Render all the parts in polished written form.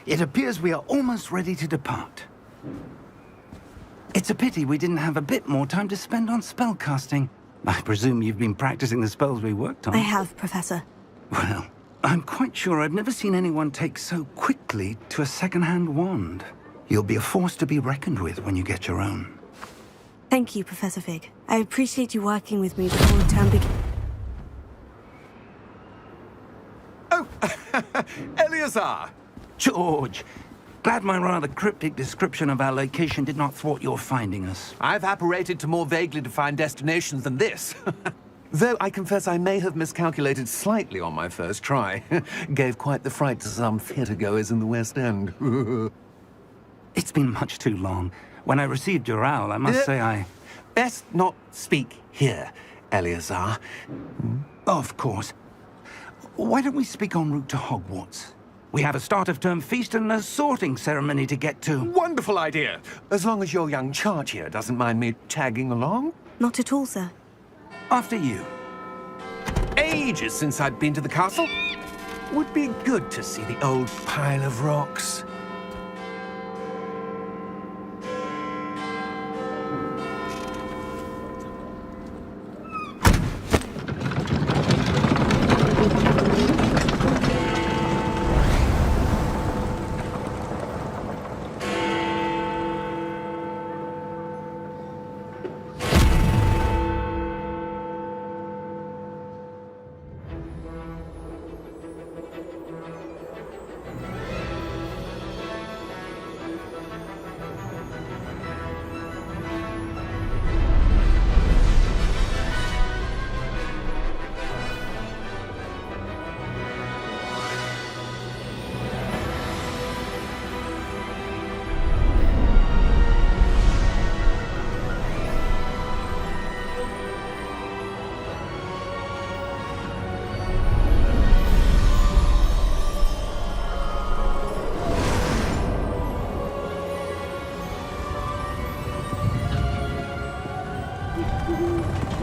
It appears we are almost ready to depart. It's a pity we didn't have a bit more time to spend on spellcasting. I presume you've been practicing the spells we worked on. I have, Professor. Well, I'm quite sure I've never seen anyone take so quickly to a second-hand wand. You'll be a force to be reckoned with when you get your own. Thank you, Professor Fig. I appreciate you working with me before the term begins. Oh, Eleazar! George, glad my rather cryptic description of our location did not thwart your finding us. I've apparated to more vaguely defined destinations than this. Though I confess I may have miscalculated slightly on my first try. Gave quite the fright to some theatre-goers in the West End. It's been much too long. When I received your owl, I must say I... Best not speak here, Eleazar. Of course. Why don't we speak en route to Hogwarts? We have a start-of-term feast and a sorting ceremony to get to. Wonderful idea! As long as your young charge here doesn't mind me tagging along. Not at all, sir. After you. Ages since I'd been to the castle. Would be good to see the old pile of rocks.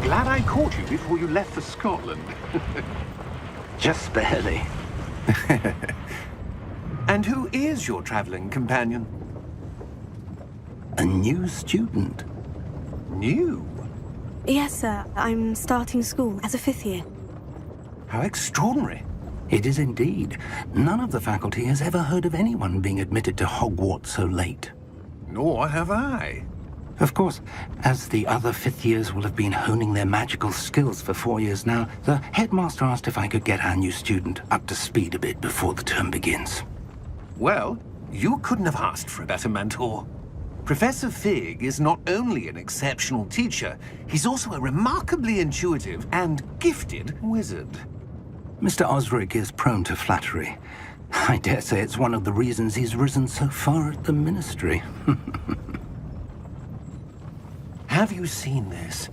Glad I caught you before you left for Scotland. Just barely. And who is your traveling companion? A new student. New? Yes, sir. I'm starting school as a 5th year. How extraordinary. It is indeed. None of the faculty has ever heard of anyone being admitted to Hogwarts so late. Nor have I. Of course, as the other 5th years will have been honing their magical skills for 4 years now, the headmaster asked if I could get our new student up to speed a bit before the term begins. Well, you couldn't have asked for a better mentor. Professor Fig is not only an exceptional teacher, he's also a remarkably intuitive and gifted wizard. Mr. Osric is prone to flattery. I dare say it's one of the reasons he's risen so far at the Ministry. Have you seen this?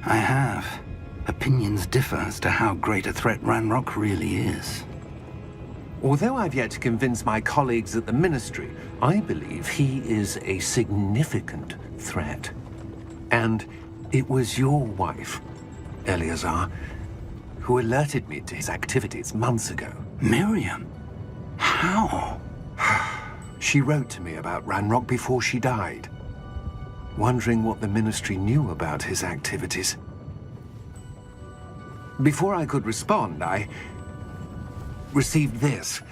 I have. Opinions differ as to how great a threat Ranrock really is. Although I've yet to convince my colleagues at the Ministry, I believe he is a significant threat. And it was your wife, Eleazar, who alerted me to his activities months ago. Miriam? How? She wrote to me about Ranrock before she died, wondering what the Ministry knew about his activities. Before I could respond, I received this.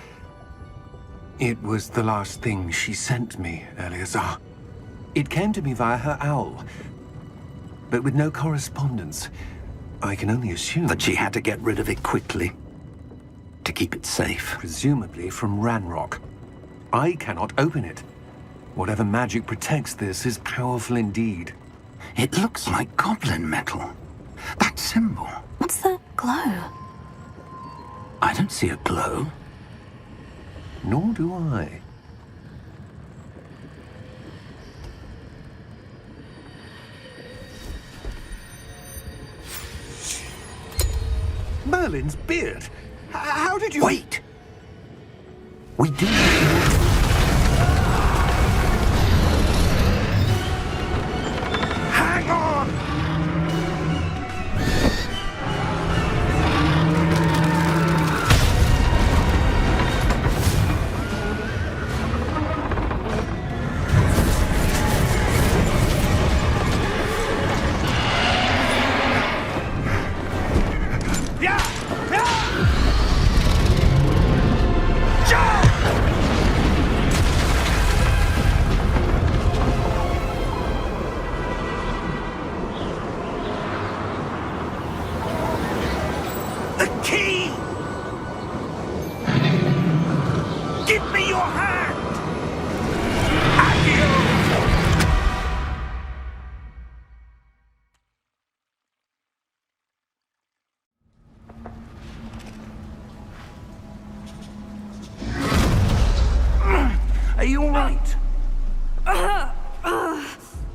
It was the last thing she sent me, Eleazar. It came to me via her owl, but with no correspondence. I can only assume That she had to get rid of it quickly, to keep it safe. presumably from Ranrock. I cannot open it. Whatever magic protects this is powerful indeed. It looks like goblin metal. That symbol. What's the glow? I don't see a glow. Nor do I. Merlin's beard! How did you... Wait! We do... Hang on!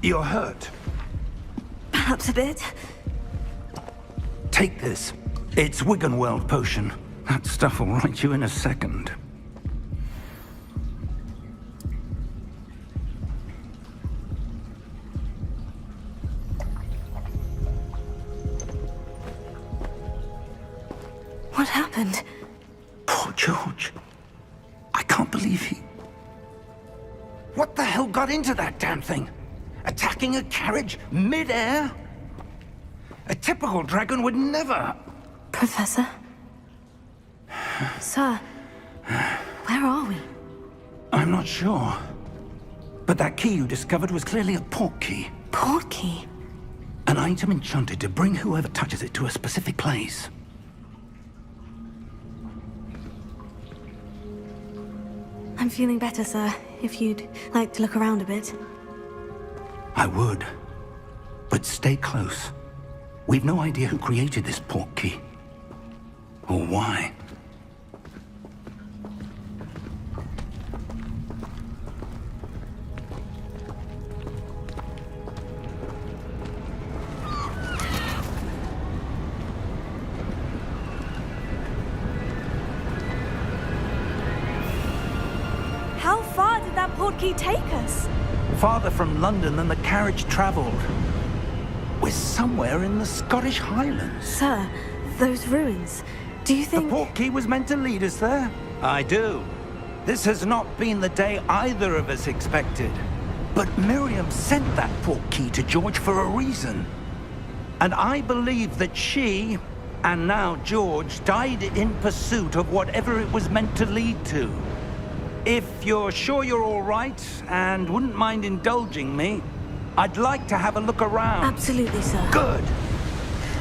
You're hurt. Perhaps a bit. Take this. It's Wiggenweld potion. That stuff will right you in a second. What happened? Poor George. I can't believe he... What the hell got into that damn thing? Attacking a carriage mid-air? A typical dragon would never... Professor? Sir, where are we? I'm not sure. But that key you discovered was clearly a port key. Port key? An item enchanted to bring whoever touches it to a specific place. I'm feeling better, sir. If you'd like to look around a bit. I would. But stay close. We've no idea who created this port key. Or why. How far did that port key take us? Farther from London than the carriage traveled. We're somewhere in the Scottish Highlands. Sir, those ruins. Do you The think... port key was meant to lead us there? I do. This has not been the day either of us expected. But Miriam sent that port key to George for a reason. And I believe that she, and now George, died in pursuit of whatever it was meant to lead to. If you're sure you're all right, and wouldn't mind indulging me, I'd like to have a look around. Absolutely, sir. Good.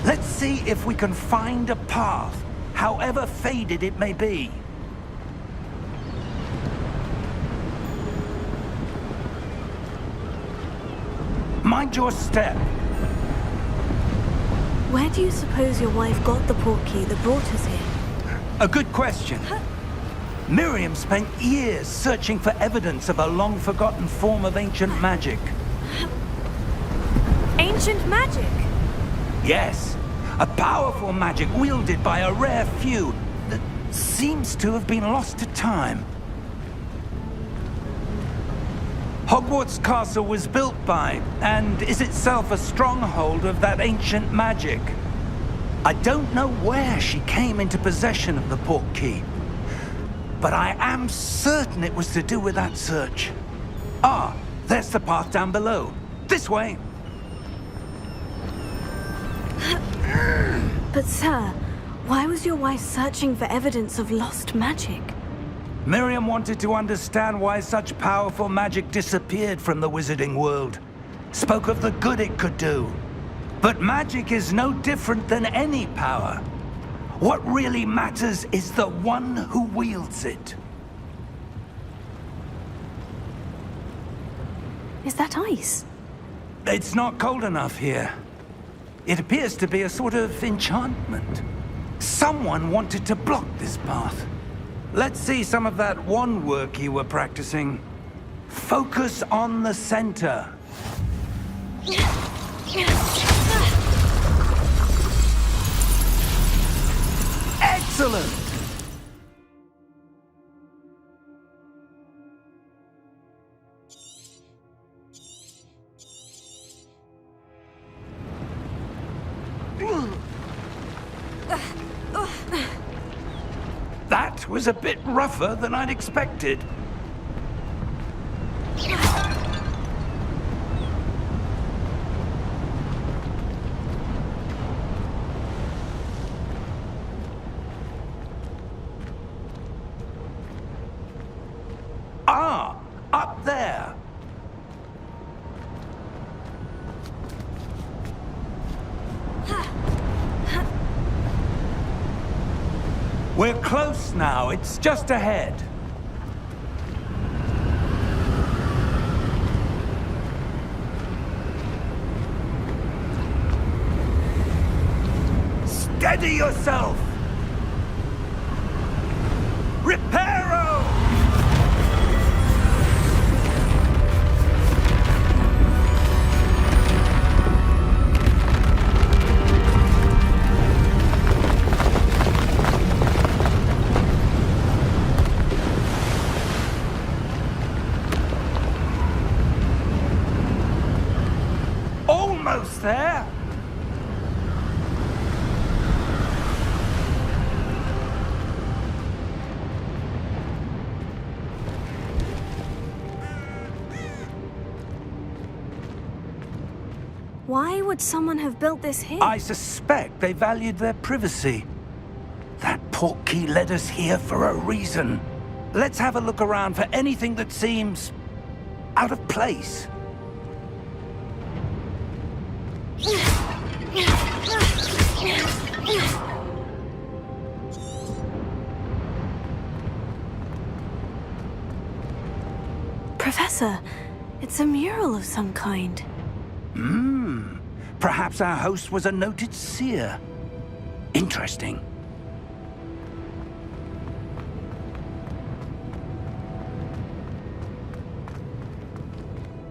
Let's see if we can find a path, however faded it may be. Mind your step. Where do you suppose your wife got the port key that brought us here? A good question. Miriam spent years searching for evidence of a long-forgotten form of ancient magic. Ancient magic? Yes, a powerful magic wielded by a rare few that seems to have been lost to time. Hogwarts Castle was built by, and is itself a stronghold of that ancient magic. I don't know where she came into possession of the port key, but I am certain it was to do with that search. Ah, there's the path down below. This way. But sir, why was your wife searching for evidence of lost magic? Miriam wanted to understand why such powerful magic disappeared from the wizarding world. Spoke of the good it could do. But magic is no different than any power. What really matters is the one who wields it. Is that ice? It's not cold enough here. It appears to be a sort of enchantment. Someone wanted to block this path. Let's see some of that wand work you were practicing. Focus on the center. Excellent! That was a bit rougher than I'd expected. Ah, up there. We're close now. It's just ahead. Steady yourself! Reparo! almost there. Why would someone have built this here? I suspect they valued their privacy. That portkey led us here for a reason. Let's have a look around for anything that seems out of place. Professor, it's a mural of some kind. Perhaps our host was a noted seer. Interesting.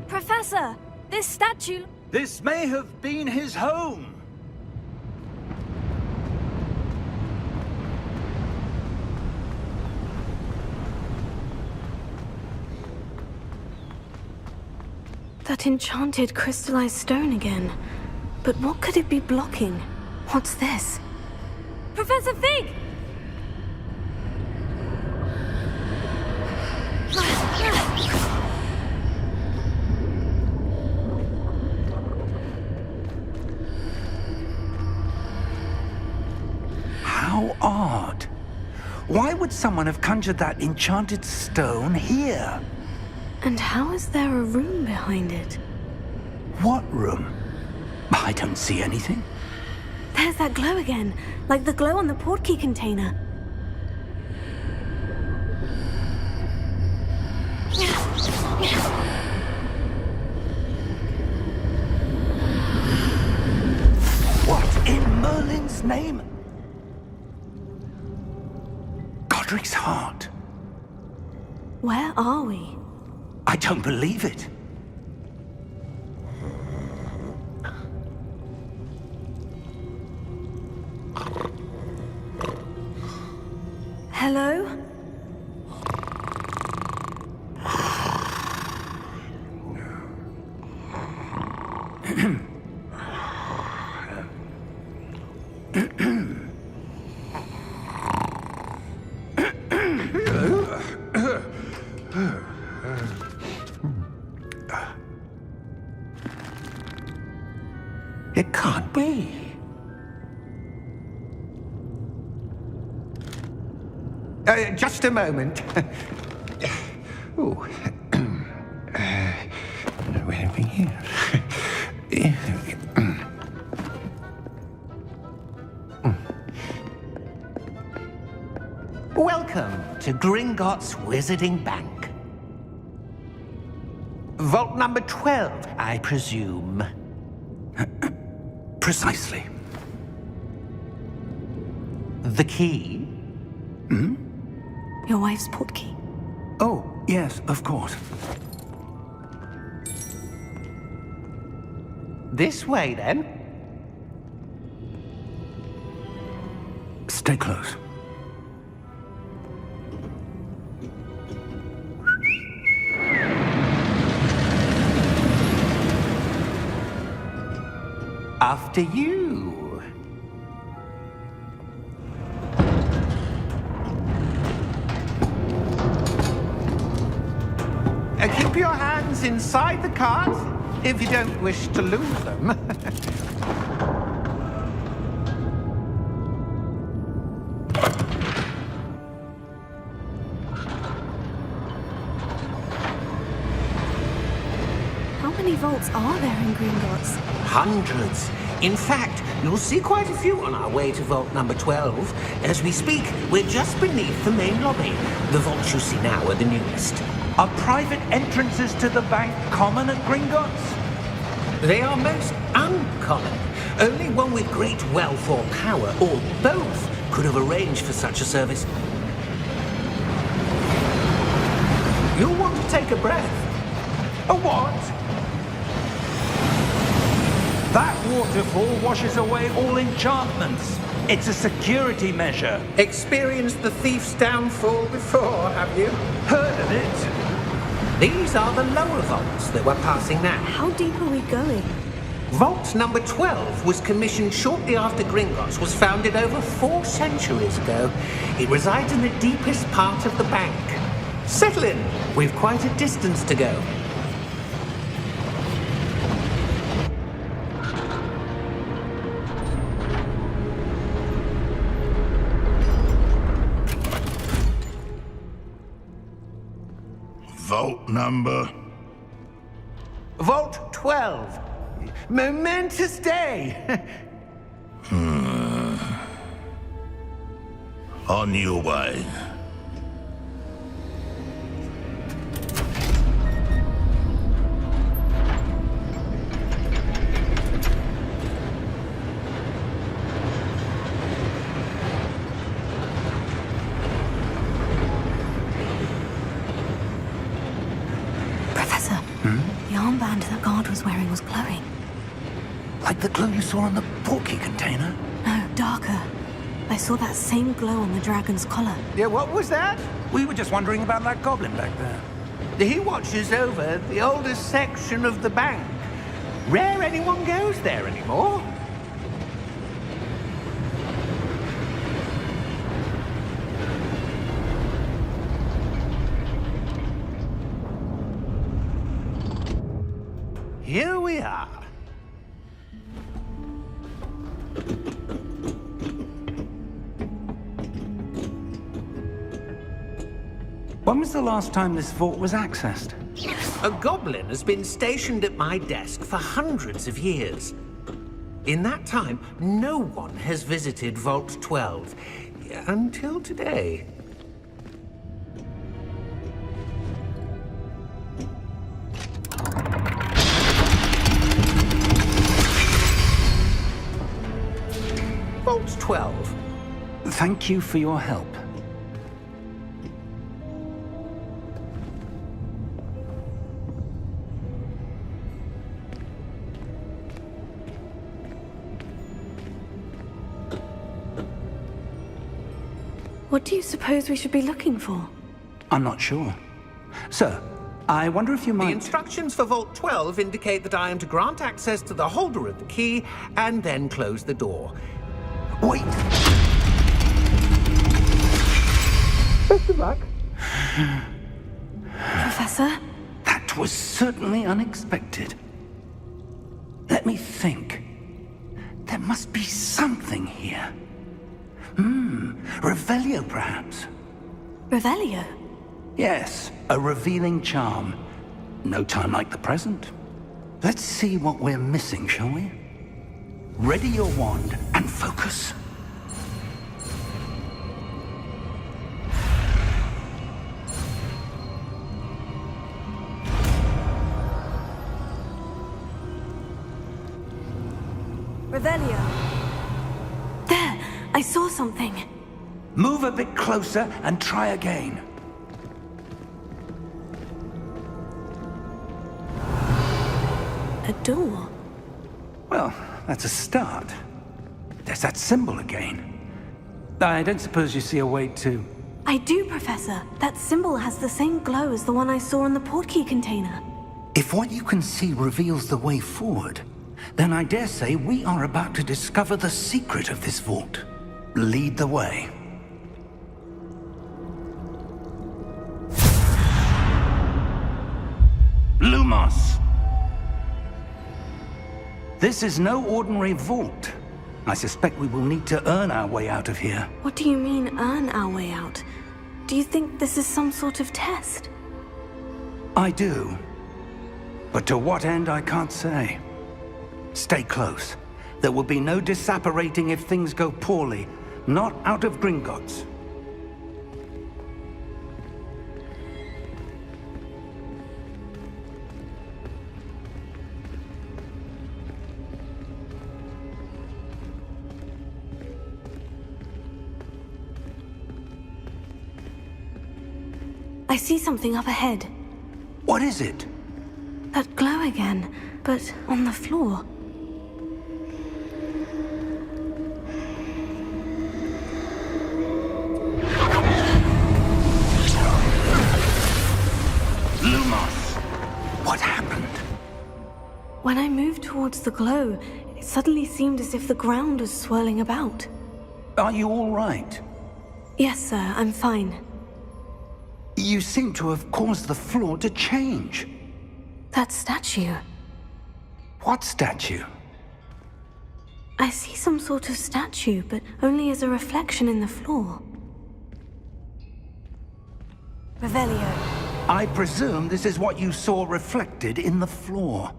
Professor, this statue... This may have been his home. That enchanted crystallized stone again. But what could it be blocking? What's this? Professor Fig! How odd. Why would someone have conjured that enchanted stone here? And how is there a room behind it? What room? I don't see anything. There's that glow again, like the glow on the portkey container. What in Merlin's name? Godric's heart. Where are we? I don't believe it. Hello? It can't be. Just a moment. Oh. Where are we here? Welcome to Gringotts Wizarding Bank. Vault number 12, I presume. Precisely. The key? Your wife's portkey. Oh, yes, of course. This way, then. Stay close. After you. Keep your hands inside the cart if you don't wish to lose them. How many vaults are there in Gringotts? Hundreds. In fact, you'll see quite a few on our way to vault number 12. As we speak, we're just beneath the main lobby. The vaults you see now are the newest. Are private entrances to the bank common at Gringotts? They are most uncommon. Only one with great wealth or power, or both, could have arranged for such a service. You'll want to take a breath. A what? That waterfall washes away all enchantments. It's a security measure. Experienced the thief's downfall before, have you? Heard of it? These are the lower vaults that we're passing now. How deep are we going? Vault number 12 was commissioned shortly after Gringotts was founded over 4 centuries ago. It resides in the deepest part of the bank. Settle in. We've quite a distance to go. Vault number? Vault 12. Momentous day. On your way. Professor, the armband that guard was wearing was glowing. Like the glow you saw on the portkey container? No, darker. I saw that same glow on the dragon's collar. Yeah, what was that? We were just wondering about that goblin back there. He watches over the oldest section of the bank. Rare anyone goes there anymore. Here we are. When was the last time this vault was accessed? A goblin has been stationed at my desk for hundreds of years. In that time, no one has visited Vault 12. Until today. Vault 12. Thank you for your help. What do you suppose we should be looking for? I'm not sure. Sir, I wonder if you The might... instructions for Vault 12 indicate that I am to grant access to the holder of the key and then close the door. Wait! Best of luck. Professor? That was certainly unexpected. Let me think. There must be something here. Revelio, perhaps? Revelio? Yes, a revealing charm. No time like the present. Let's see what we're missing, shall we? Ready your wand and focus. Revelio. There! I saw something. Move a bit closer and try again. A door. Well, that's a start. There's that symbol again. I don't suppose you see a way to... I do, Professor. That symbol has the same glow as the one I saw in the portkey container. If what you can see reveals the way forward, then I dare say we are about to discover the secret of this vault. Lead the way. Lumos! This is no ordinary vault. I suspect we will need to earn our way out of here. What do you mean, earn our way out? Do you think this is some sort of test? I do. But to what end, I can't say. Stay close. There will be no disapparating if things go poorly. Not out of Gringotts. I see something up ahead. What is it? That glow again, but on the floor. Lumos! What happened? When I moved towards the glow, it suddenly seemed as if the ground was swirling about. Are you all right? Yes, sir, I'm fine. You seem to have caused the floor to change. That statue. What statue? I see some sort of statue, but only as a reflection in the floor. Revelio. I presume this is what you saw reflected in the floor.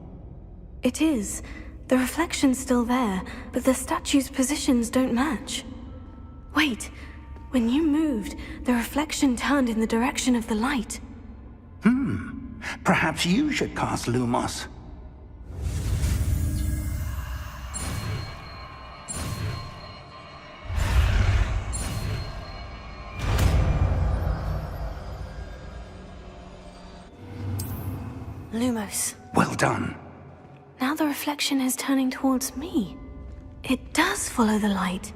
It is. The reflection's still there, but the statue's positions don't match. Wait. When you moved, the reflection turned in the direction of the light. Perhaps you should cast Lumos. Lumos. Well done. Now the reflection is turning towards me. It does follow the light.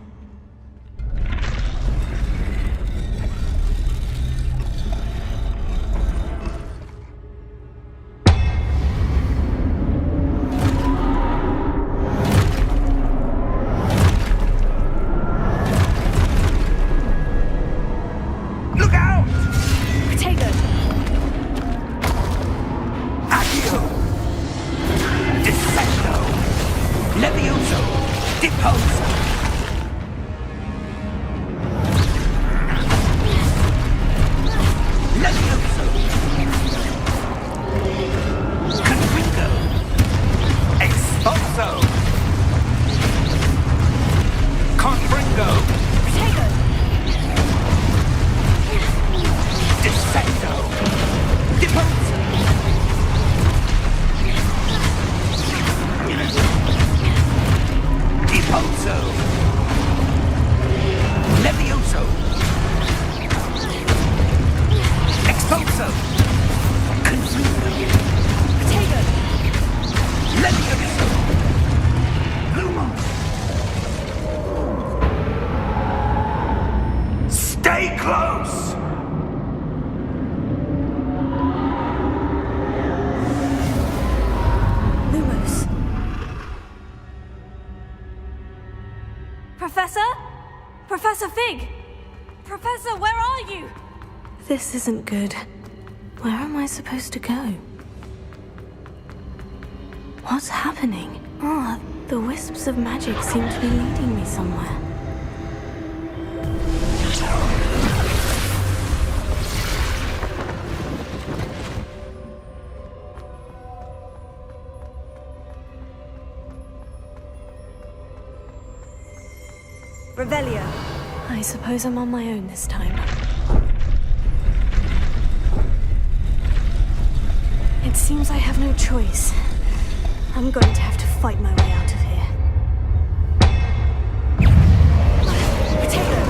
Look out! Potato! Accio! Dissecto! Levioso! Deposo! Levioso! Confringo! Expulso! Confringo! Potato! Dissecto! Deposo! Deposo! Levioso! Expulso! Confringo! Potato! Levioso! Lumos! Stay close! Lumos. Professor? Professor Fig! Professor, where are you? This isn't good. Where am I supposed to go? What's happening? The wisps of magic seem to be leading me somewhere. Revelio. I suppose I'm on my own this time. It seems I have no choice. I'm going to have to fight my way out of here. Potato!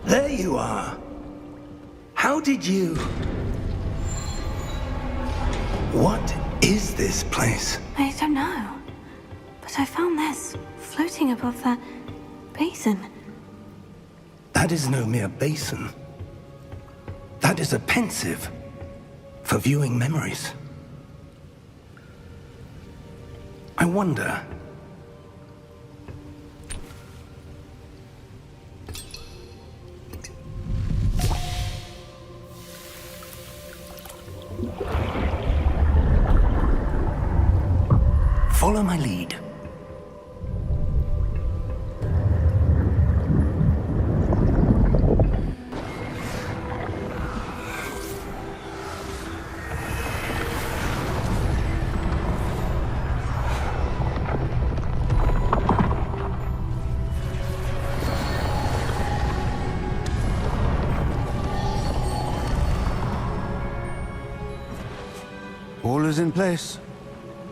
There you are. How did you... What is this place? I don't know. But I found this floating above that basin. That is no mere basin. That is a pensive for viewing memories. I wonder... Follow my lead. All is in place.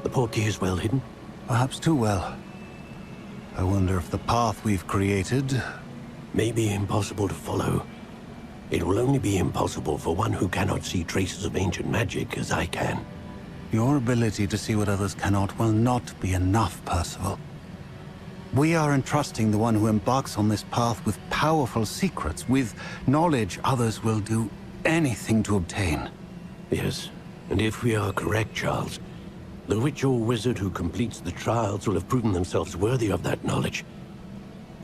The portkey is well hidden. Perhaps too well. I wonder if the path we've created... May be impossible to follow. It will only be impossible for one who cannot see traces of ancient magic as I can. Your ability to see what others cannot will not be enough, Percival. We are entrusting the one who embarks on this path with powerful secrets, with knowledge others will do anything to obtain. Yes, and if we are correct, Charles, the witch or wizard who completes the trials will have proven themselves worthy of that knowledge,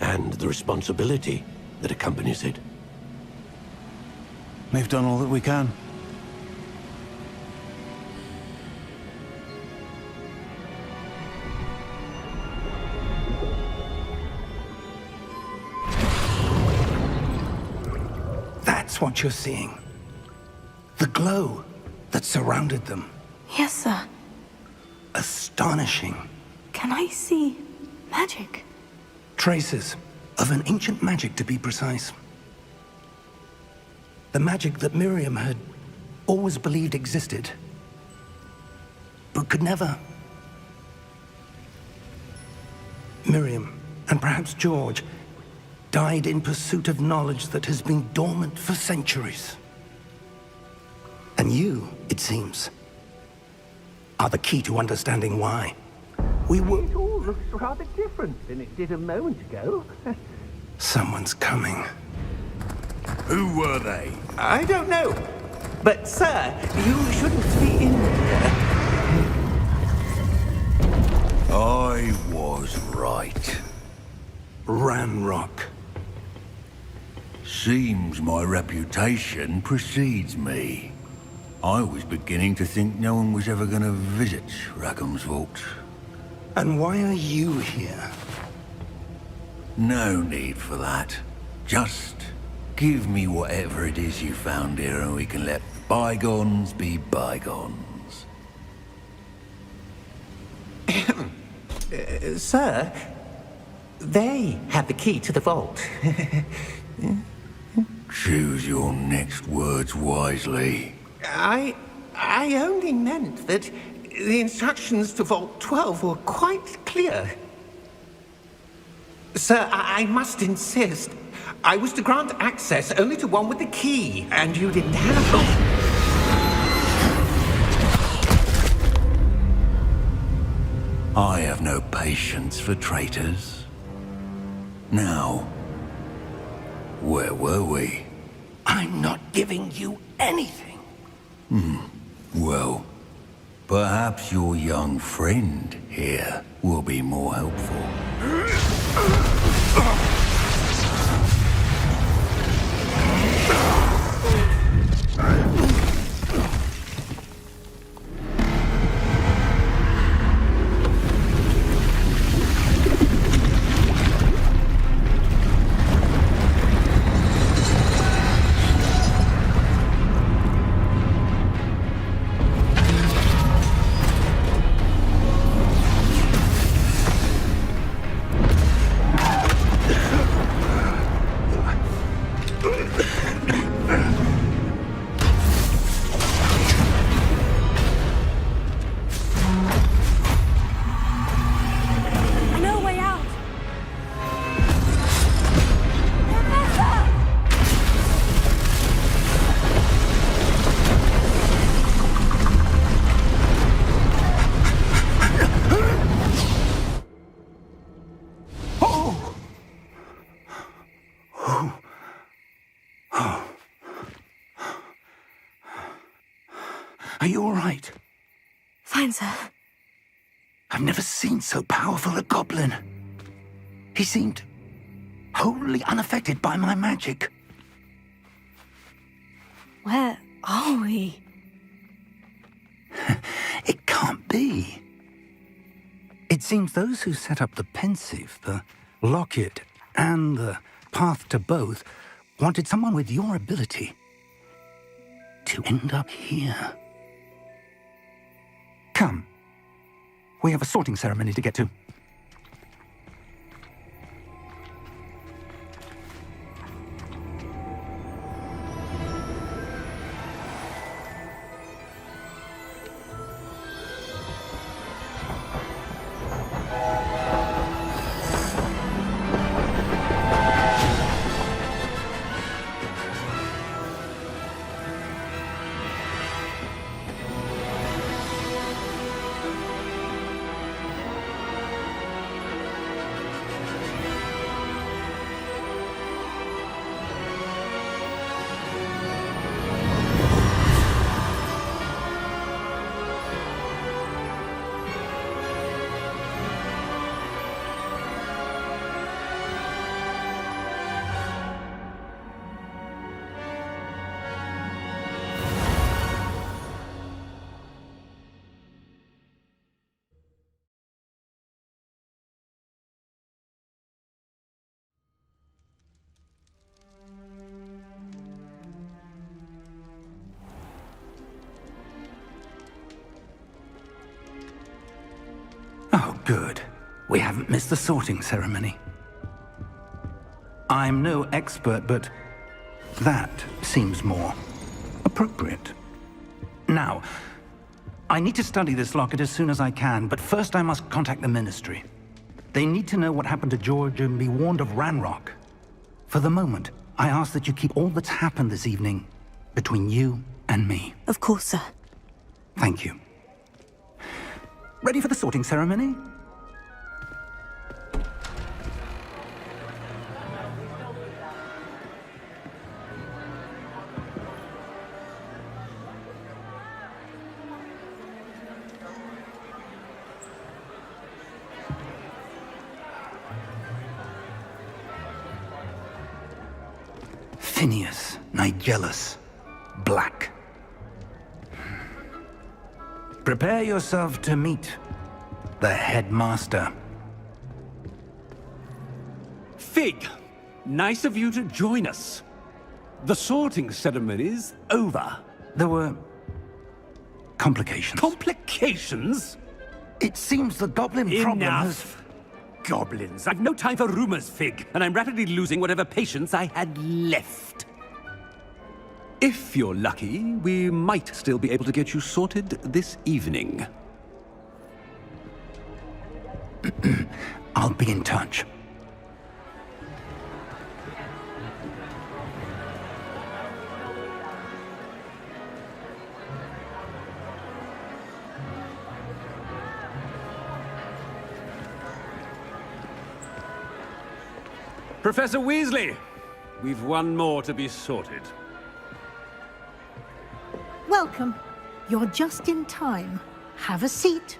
and the responsibility that accompanies it. We've done all that we can. That's what you're seeing. The glow that surrounded them. Yes, sir. Astonishing. Can I see magic? Traces of an ancient magic, to be precise. The magic that Miriam had always believed existed, but could never. Miriam, and perhaps George, died in pursuit of knowledge that has been dormant for centuries. And you, it seems, are the key to understanding why. We were... It all looks rather different than it did a moment ago. Someone's coming. Who were they? I don't know. But, sir, you shouldn't be in here. I was right. Ranrock. Seems my reputation precedes me. I was beginning to think no one was ever going to visit Rackham's vault. And why are you here? No need for that. Just give me whatever it is you found here and we can let bygones be bygones. Sir, they have the key to the vault. Choose your next words wisely. I only meant that the instructions to Vault 12 were quite clear. Sir, I must insist. I was to grant access only to one with the key, and you didn't have it. I have no patience for traitors. Now, where were we? I'm not giving you anything. Well, perhaps your young friend here will be more helpful. Are you all right? Fine, sir. I've never seen so powerful a goblin. He seemed wholly unaffected by my magic. Where are we? It can't be. It seems those who set up the pensive, the locket, and the path to both wanted someone with your ability to end up here. Come. We have a sorting ceremony to get to. Oh, good. We haven't missed the sorting ceremony. I'm no expert, but that seems more appropriate. Now, I need to study this locket as soon as I can, but first I must contact the Ministry. They need to know what happened to George and be warned of Ranrock. For the moment, I ask that you keep all that's happened this evening between you and me. Of course, sir. Thank you. Ready for the sorting ceremony? Phineas, Nigellus, Black. Prepare yourself to meet the headmaster. Fig, nice of you to join us. The sorting ceremony's over. There were complications. Complications? It seems the goblin problem has... Enough. Goblins. I've no time for rumors, Fig, and I'm rapidly losing whatever patience I had left. If you're lucky, we might still be able to get you sorted this evening. I'll be in touch. Professor Weasley, we've one more to be sorted. Welcome. You're just in time. Have a seat.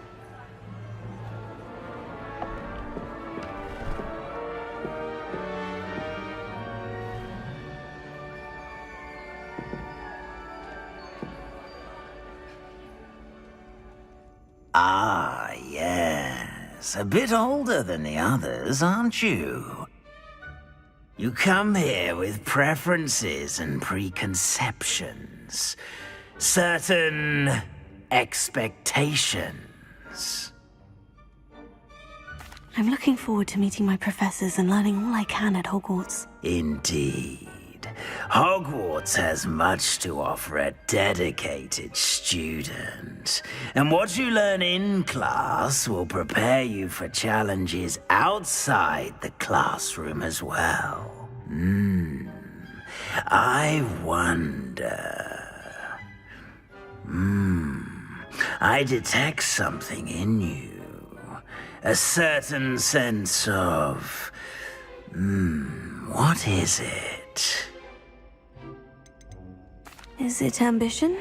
Ah, yes. A bit older than the others, aren't you? You come here with preferences and preconceptions. Certain expectations. I'm looking forward to meeting my professors and learning all I can at Hogwarts. Indeed. Hogwarts has much to offer a dedicated student. And what you learn in class will prepare you for challenges outside the classroom as well. I wonder... I detect something in you. A certain sense of... what is it? Is it ambition?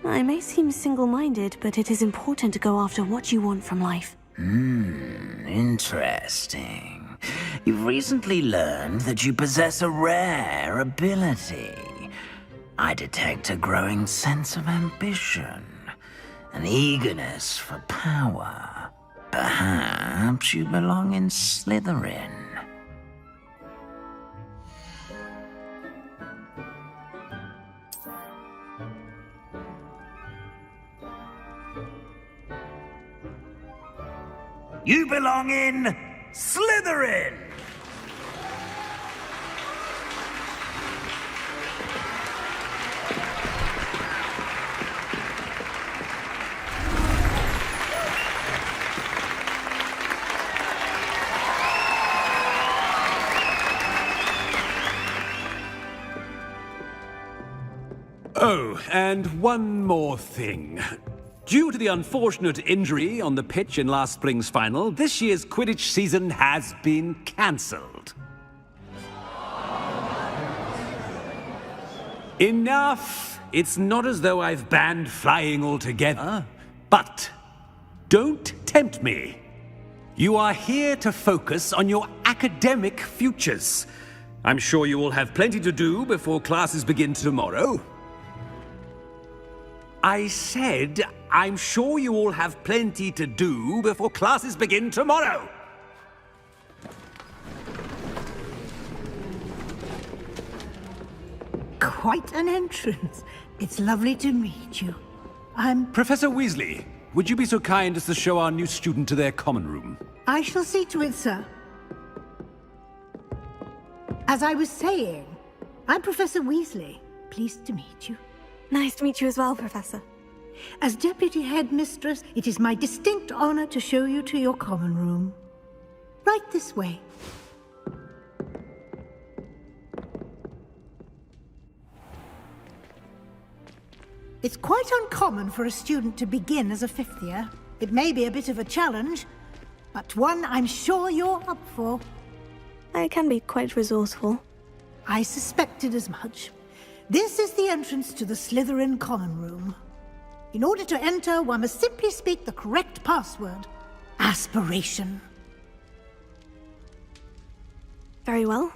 I may seem single-minded, but it is important to go after what you want from life. Interesting. You've recently learned that you possess a rare ability. I detect a growing sense of ambition, an eagerness for power. Perhaps you belong in Slytherin. You belong in Slytherin! Oh, and one more thing. Due to the unfortunate injury on the pitch in last spring's final, this year's Quidditch season has been cancelled. Enough! It's not as though I've banned flying altogether. But don't tempt me. You are here to focus on your academic futures. I'm sure you will have plenty to do before classes begin tomorrow. I said, I'm sure you all have plenty to do before classes begin tomorrow. Quite an entrance. It's lovely to meet you. Professor Weasley, would you be so kind as to show our new student to their common room? I shall see to it, sir. As I was saying, I'm Professor Weasley. Pleased to meet you. Nice to meet you as well, Professor. As Deputy Headmistress, it is my distinct honor to show you to your common room. Right this way. It's quite uncommon for a student to begin as a fifth year. It may be a bit of a challenge, but one I'm sure you're up for. I can be quite resourceful. I suspected as much. This is the entrance to the Slytherin common room. In order to enter, one must simply speak the correct password. Aspiration. Very well.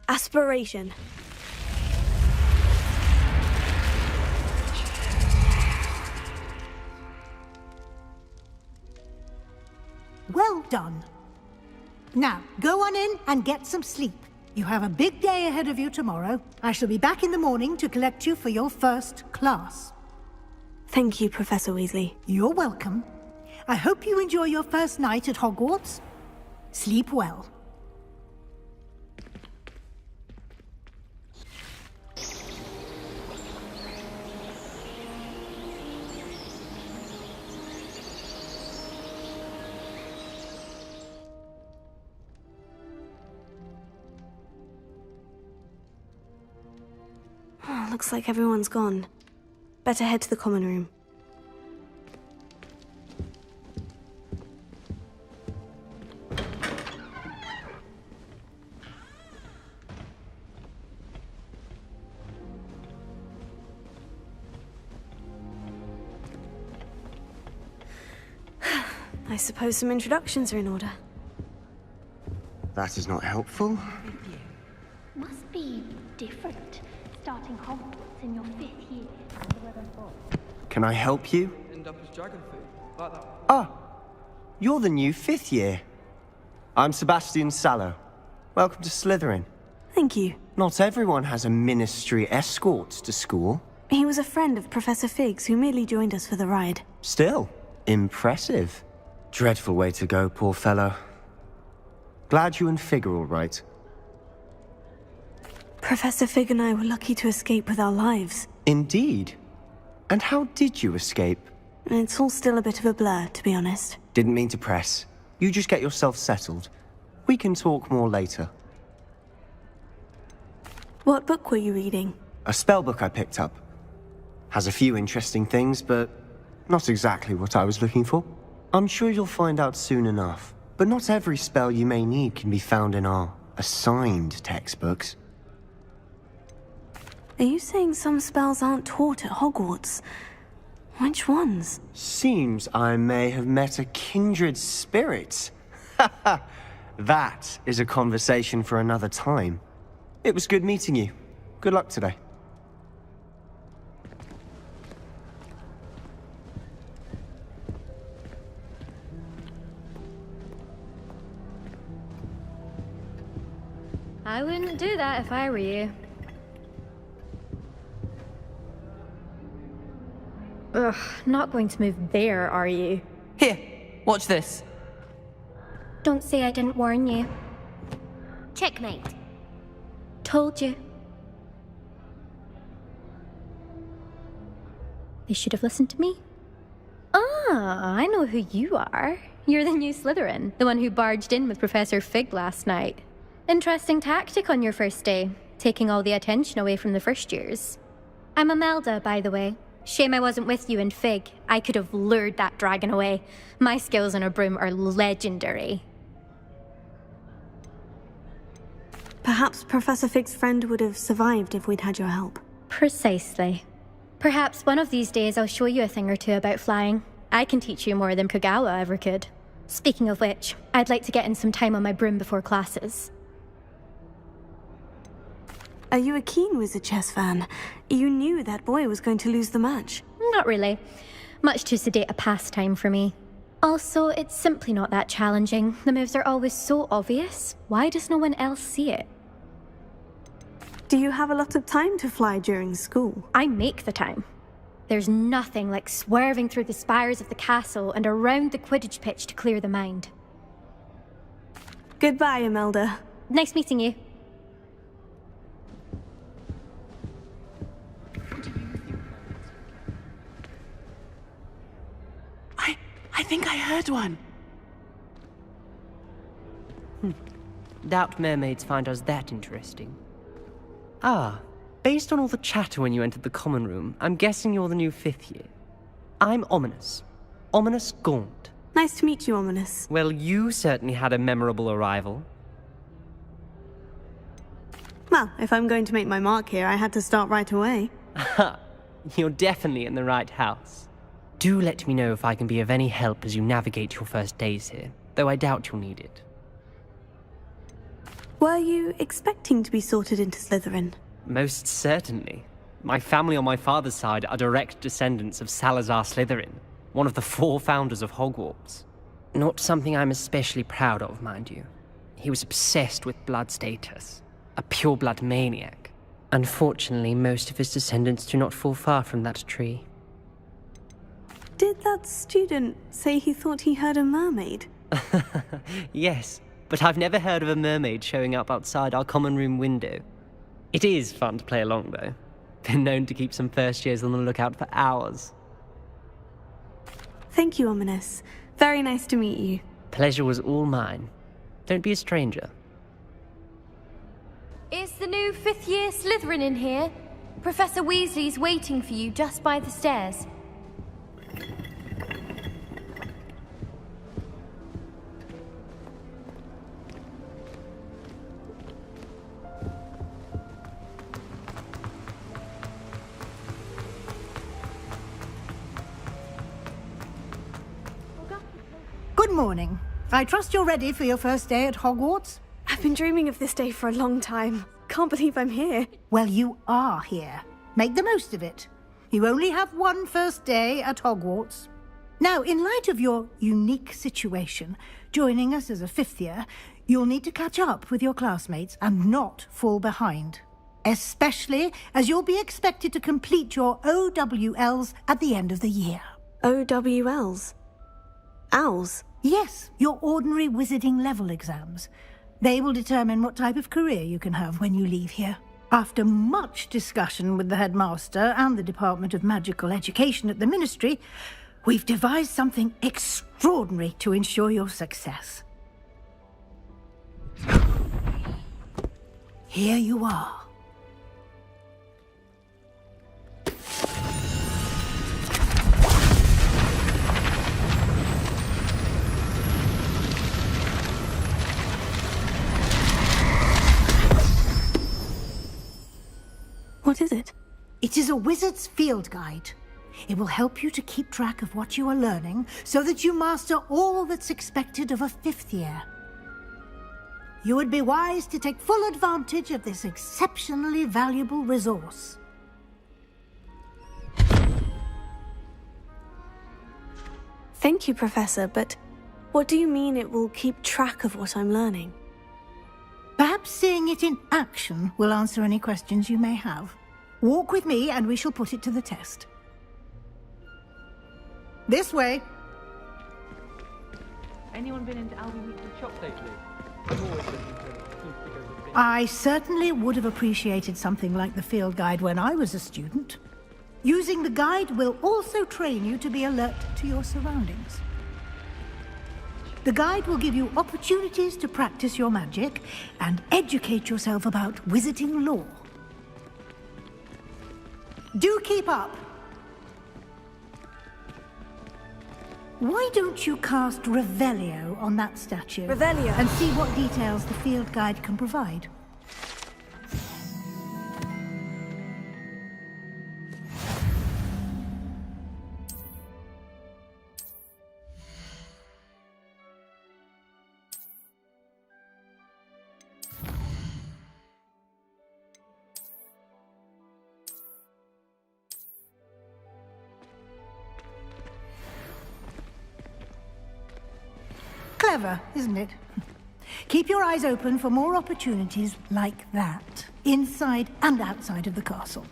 Aspiration. Well done. Now, go on in and get some sleep. You have a big day ahead of you tomorrow. I shall be back in the morning to collect you for your first class. Thank you, Professor Weasley. You're welcome. I hope you enjoy your first night at Hogwarts. Sleep well. Looks like everyone's gone. Better head to the common room. I suppose some introductions are in order. That is not helpful. Must be different. Starting Hogwarts in your 5th year. Can I help you? Ah, you're the new 5th year. I'm Sebastian Sallow. Welcome to Slytherin. Thank you. Not everyone has a ministry escort to school. He was a friend of Professor Fig's who merely joined us for the ride. Still, impressive. Dreadful way to go, poor fellow. Glad you and Fig are all right. Professor Fig and I were lucky to escape with our lives. Indeed. And how did you escape? It's all still a bit of a blur, to be honest. Didn't mean to press. You just get yourself settled. We can talk more later. What book were you reading? A spell book I picked up. Has a few interesting things, but not exactly what I was looking for. I'm sure you'll find out soon enough. But not every spell you may need can be found in our assigned textbooks. Are you saying some spells aren't taught at Hogwarts? Which ones? Seems I may have met a kindred spirit. That is a conversation for another time. It was good meeting you. Good luck today. I wouldn't do that if I were you. Ugh, not going to move there, are you? Here, watch this. Don't say I didn't warn you. Checkmate. Told you. They should have listened to me. Ah, I know who you are. You're the new Slytherin, the one who barged in with Professor Fig last night. Interesting tactic on your first day, taking all the attention away from the first years. I'm Imelda, by the way. Shame I wasn't with you in Fig. I could have lured that dragon away. My skills on a broom are legendary. Perhaps Professor Fig's friend would have survived if we'd had your help. Precisely. Perhaps one of these days I'll show you a thing or two about flying. I can teach you more than Kogawa ever could. Speaking of which, I'd like to get in some time on my broom before classes. Are you a keen Wizard chess fan? You knew that boy was going to lose the match. Not really. Much too sedate a pastime for me. Also, it's simply not that challenging. The moves are always so obvious. Why does no one else see it? Do you have a lot of time to fly during school? I make the time. There's nothing like swerving through the spires of the castle and around the Quidditch pitch to clear the mind. Goodbye, Imelda. Nice meeting you. I think I heard one. Doubt mermaids find us that interesting. Ah, based on all the chatter when you entered the common room, I'm guessing you're the new 5th year. I'm Ominous. Ominous Gaunt. Nice to meet you, Ominous. Well, you certainly had a memorable arrival. Well, if I'm going to make my mark here, I had to start right away. Ha! You're definitely in the right house. Do let me know if I can be of any help as you navigate your first days here, though I doubt you'll need it. Were you expecting to be sorted into Slytherin? Most certainly. My family on my father's side are direct descendants of Salazar Slytherin, one of the 4 founders of Hogwarts. Not something I'm especially proud of, mind you. He was obsessed with blood status, a pure-blood maniac. Unfortunately, most of his descendants do not fall far from that tree. Did that student say he thought he heard a mermaid? Yes, but I've never heard of a mermaid showing up outside our common room window. It is fun to play along, though. Been known to keep some first years on the lookout for hours. Thank you, Ominous. Very nice to meet you. Pleasure was all mine. Don't be a stranger. Is the new 5th year Slytherin in here? Professor Weasley's waiting for you just by the stairs. Good morning. I trust you're ready for your first day at Hogwarts? I've been dreaming of this day for a long time. Can't believe I'm here. Well, you are here. Make the most of it. You only have one first day at Hogwarts. Now, in light of your unique situation, joining us as a 5th year, you'll need to catch up with your classmates and not fall behind. Especially as you'll be expected to complete your OWLs at the end of the year. OWLs? Owls? Yes, your ordinary wizarding level exams. They will determine what type of career you can have when you leave here. After much discussion with the headmaster and the Department of Magical Education at the Ministry, we've devised something extraordinary to ensure your success. Here you are. What is it? It is a wizard's field guide. It will help you to keep track of what you are learning so that you master all that's expected of a 5th year. You would be wise to take full advantage of this exceptionally valuable resource. Thank you, Professor, but what do you mean it will keep track of what I'm learning? Perhaps seeing it in action will answer any questions you may have. Walk with me and we shall put it to the test. This way. Anyone been into Aldi Weekly Shop lately? I'm always looking for keep together bits. I certainly would have appreciated something like the field guide when I was a student. Using the guide will also train you to be alert to your surroundings. The guide will give you opportunities to practice your magic and educate yourself about wizarding lore. Do keep up! Why don't you cast Revelio on that statue? Revelio? And see what details the field guide can provide. Clever, isn't it? Keep your eyes open for more opportunities like that, inside and outside of the castle.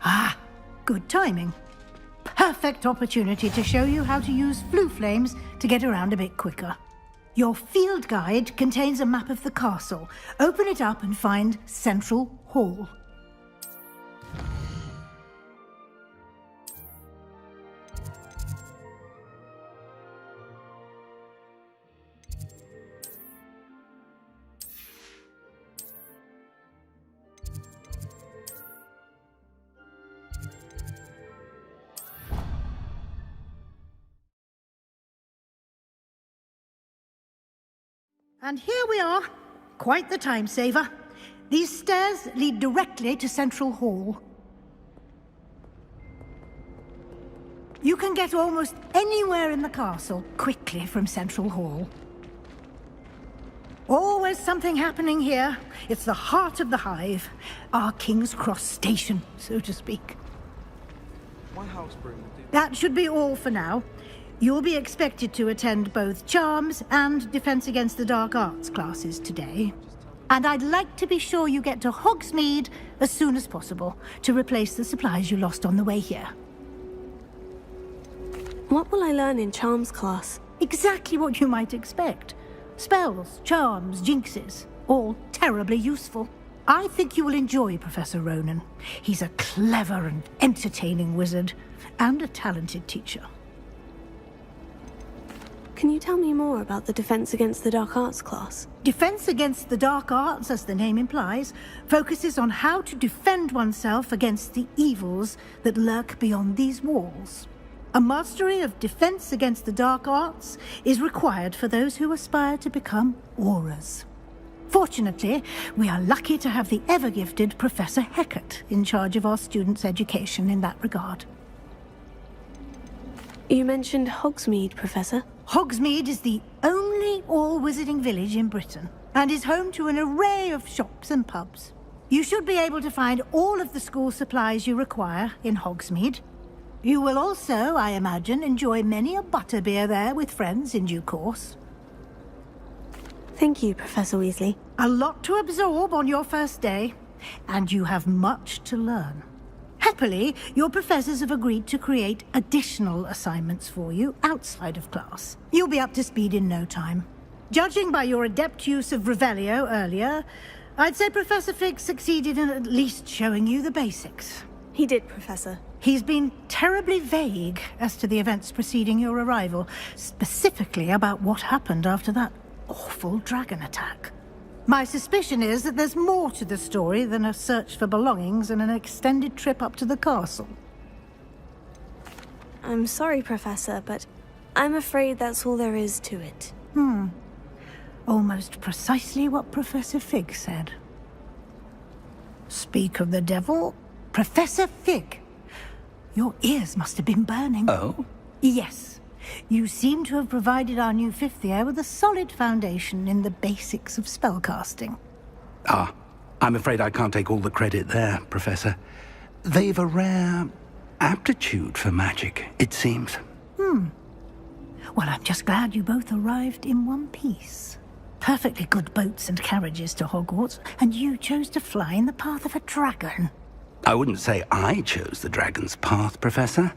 Ah, good timing. Perfect opportunity to show you how to use flue flames to get around a bit quicker. Your field guide contains a map of the castle. Open it up and find Central Hall. And here we are. Quite the time saver. These stairs lead directly to Central Hall. You can get almost anywhere in the castle quickly from Central Hall. Always something happening here. It's the heart of the hive. Our King's Cross station, so to speak. My house broom will do. That should be all for now. You'll be expected to attend both Charms and Defense Against the Dark Arts classes today. And I'd like to be sure you get to Hogsmeade as soon as possible to replace the supplies you lost on the way here. What will I learn in Charms class? Exactly what you might expect. Spells, charms, jinxes, all terribly useful. I think you will enjoy Professor Ronan. He's a clever and entertaining wizard, and a talented teacher. Can you tell me more about the Defense Against the Dark Arts class? Defense Against the Dark Arts, as the name implies, focuses on how to defend oneself against the evils that lurk beyond these walls. A mastery of Defense Against the Dark Arts is required for those who aspire to become auras. Fortunately, we are lucky to have the ever-gifted Professor Hecat in charge of our students' education in that regard. You mentioned Hogsmeade, Professor. Hogsmeade is the only all-wizarding village in Britain, and is home to an array of shops and pubs. You should be able to find all of the school supplies you require in Hogsmeade. You will also, I imagine, enjoy many a butterbeer there with friends in due course. Thank you, Professor Weasley. A lot to absorb on your first day, and you have much to learn. Happily, your professors have agreed to create additional assignments for you outside of class. You'll be up to speed in no time. Judging by your adept use of Revelio earlier, I'd say Professor Fig succeeded in at least showing you the basics. He did, Professor. He's been terribly vague as to the events preceding your arrival, specifically about what happened after that awful dragon attack. My suspicion is that there's more to the story than a search for belongings and an extended trip up to the castle. I'm sorry, Professor, but I'm afraid that's all there is to it. Almost precisely what Professor Fig said. Speak of the devil, Professor Fig. Your ears must have been burning. Oh? Yes. You seem to have provided our new fifth year with a solid foundation in the basics of spellcasting. Ah, I'm afraid I can't take all the credit there, Professor. They've a rare aptitude for magic, it seems. Well, I'm just glad you both arrived in one piece. Perfectly good boats and carriages to Hogwarts, and you chose to fly in the path of a dragon. I wouldn't say I chose the dragon's path, Professor.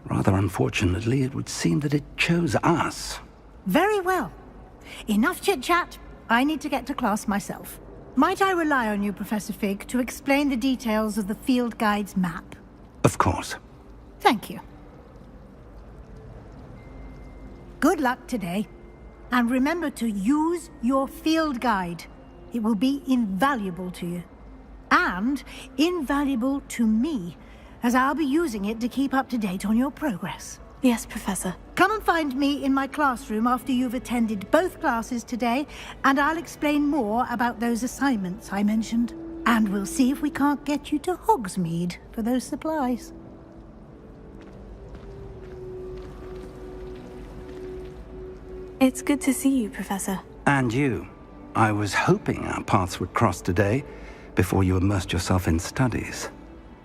Rather unfortunately, it would seem that it chose us. Very well. Enough chit-chat. I need to get to class myself. Might I rely on you, Professor Fig, to explain the details of the field guide's map? Of course. Thank you. Good luck today. And remember to use your field guide. It will be invaluable to you. And invaluable to me, as I'll be using it to keep up to date on your progress. Yes, Professor. Come and find me in my classroom after you've attended both classes today, and I'll explain more about those assignments I mentioned. And we'll see if we can't get you to Hogsmeade for those supplies. It's good to see you, Professor. And you. I was hoping our paths would cross today, before you immersed yourself in studies.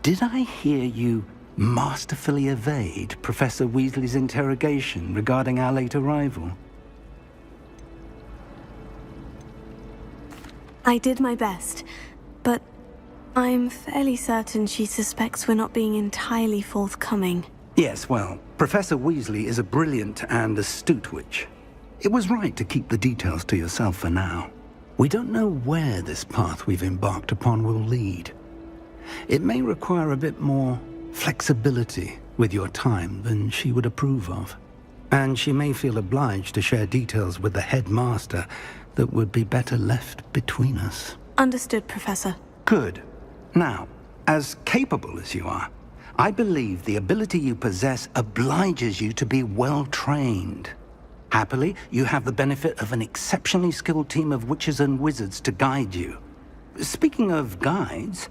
Did I hear you masterfully evade Professor Weasley's interrogation regarding our late arrival? I did my best, but I'm fairly certain she suspects we're not being entirely forthcoming. Yes, well, Professor Weasley is a brilliant and astute witch. It was right to keep the details to yourself for now. We don't know where this path we've embarked upon will lead. It may require a bit more flexibility with your time than she would approve of. And she may feel obliged to share details with the headmaster that would be better left between us. Understood, Professor. Good. Now, as capable as you are, I believe the ability you possess obliges you to be well trained. Happily, you have the benefit of an exceptionally skilled team of witches and wizards to guide you. Speaking of guides,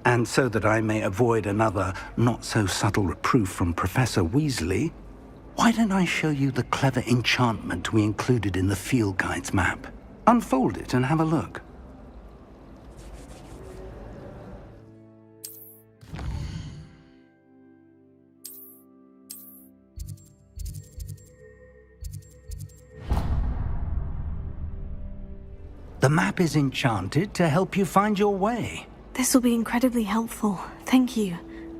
and so that I may avoid another not-so-subtle reproof from Professor Weasley, why don't I show you the clever enchantment we included in the field guide's map? Unfold it and have a look. The map is enchanted to help you find your way. This will be incredibly helpful. Thank you.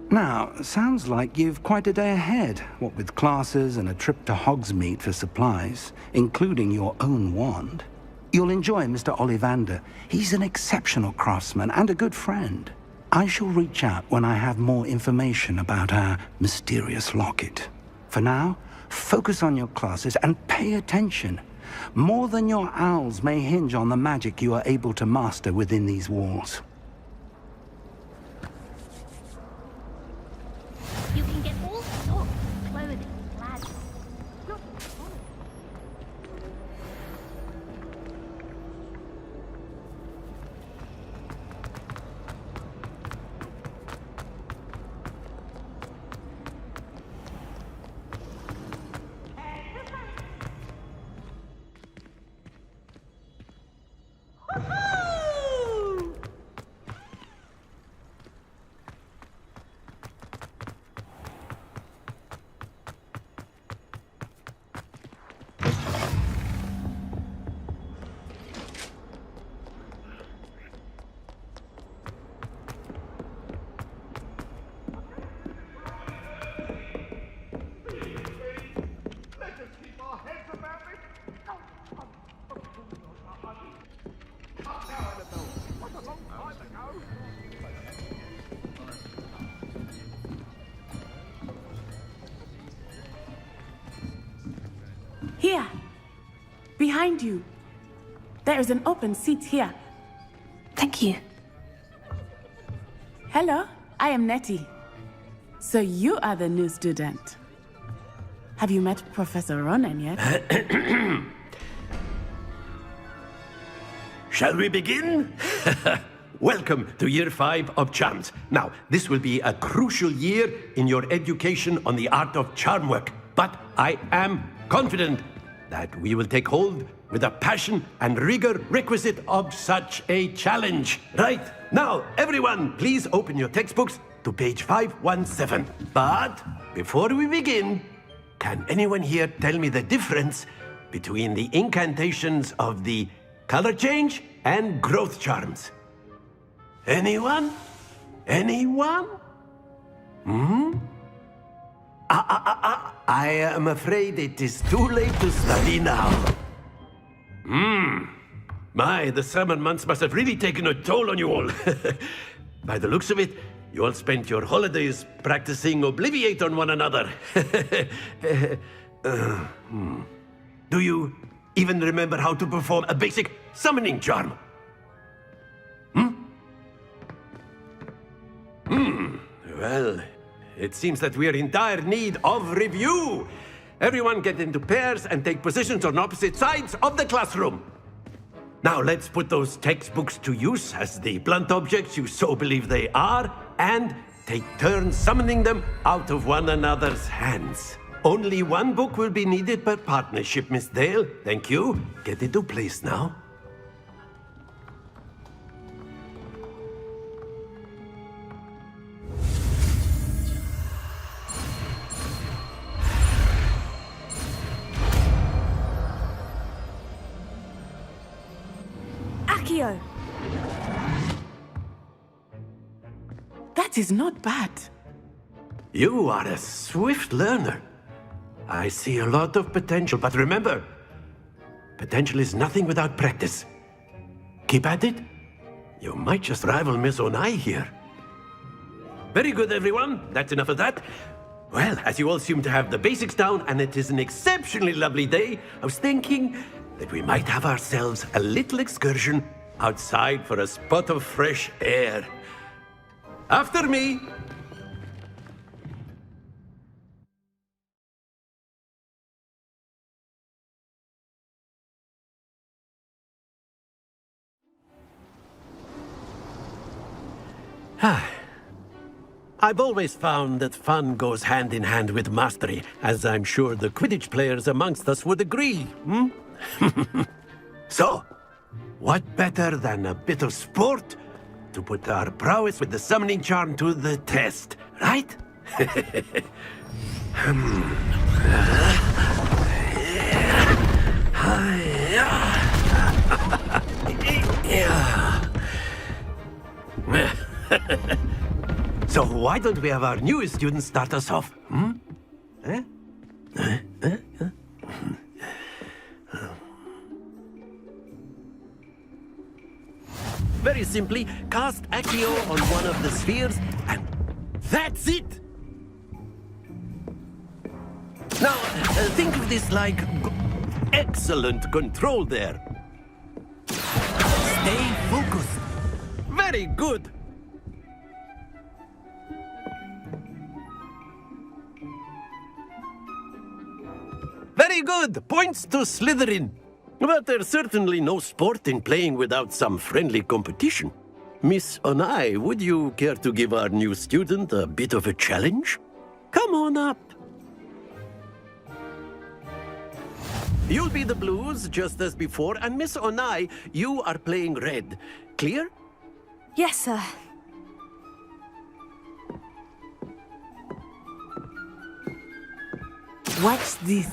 Now, sounds like you've quite a day ahead, what with classes and a trip to Hogsmeade for supplies, including your own wand. You'll enjoy Mr. Ollivander. He's an exceptional craftsman and a good friend. I shall reach out when I have more information about our mysterious locket. For now, focus on your classes and pay attention. More than your owls may hinge on the magic you are able to master within these walls. You can get all sorts of clothing, lads. Not behind you. There is an open seat here. Thank you. Hello, I am Nettie. So you are the new student. Have you met Professor Ronan yet? Shall we begin? Welcome to Year 5 of Charms. Now, this will be a crucial year in your education on the art of charm work. But I am confident that we will take hold with the passion and rigor requisite of such a challenge. Right, now, everyone, please open your textbooks to page 517. But before we begin, can anyone here tell me the difference between the incantations of the color change and growth charms? Anyone? Anyone? I am afraid it is too late to study now. My, the summer months must have really taken a toll on you all. By the looks of it, you all spent your holidays practicing Obliviate on one another. Do you even remember how to perform a basic summoning charm? Well, it seems that we are in dire need of review. Everyone get into pairs and take positions on opposite sides of the classroom. Now let's put those textbooks to use as the blunt objects you so believe they are, and take turns summoning them out of one another's hands. Only one book will be needed per partnership, Miss Dale. Thank you. Get into place now. Accio! That is not bad. You are a swift learner. I see a lot of potential, but remember, potential is nothing without practice. Keep at it. You might just rival Miss Onai here. Very good, everyone. That's enough of that. Well, as you all seem to have the basics down, and it is an exceptionally lovely day, I was thinking that we might have ourselves a little excursion outside for a spot of fresh air. After me! I've always found that fun goes hand in hand with mastery, as I'm sure the Quidditch players amongst us would agree, So, what better than a bit of sport to put our prowess with the summoning charm to the test, right? So why don't we have our newest student start us off? Very simply, cast Accio on one of the spheres, and that's it! Now, think of this like excellent control there. Stay focused. Very good. Very good. Points to Slytherin. But there's certainly no sport in playing without some friendly competition. Miss Onai, would you care to give our new student a bit of a challenge? Come on up. You'll be the blues, just as before, and Miss Onai, you are playing red. Clear? Yes, sir. Watch this.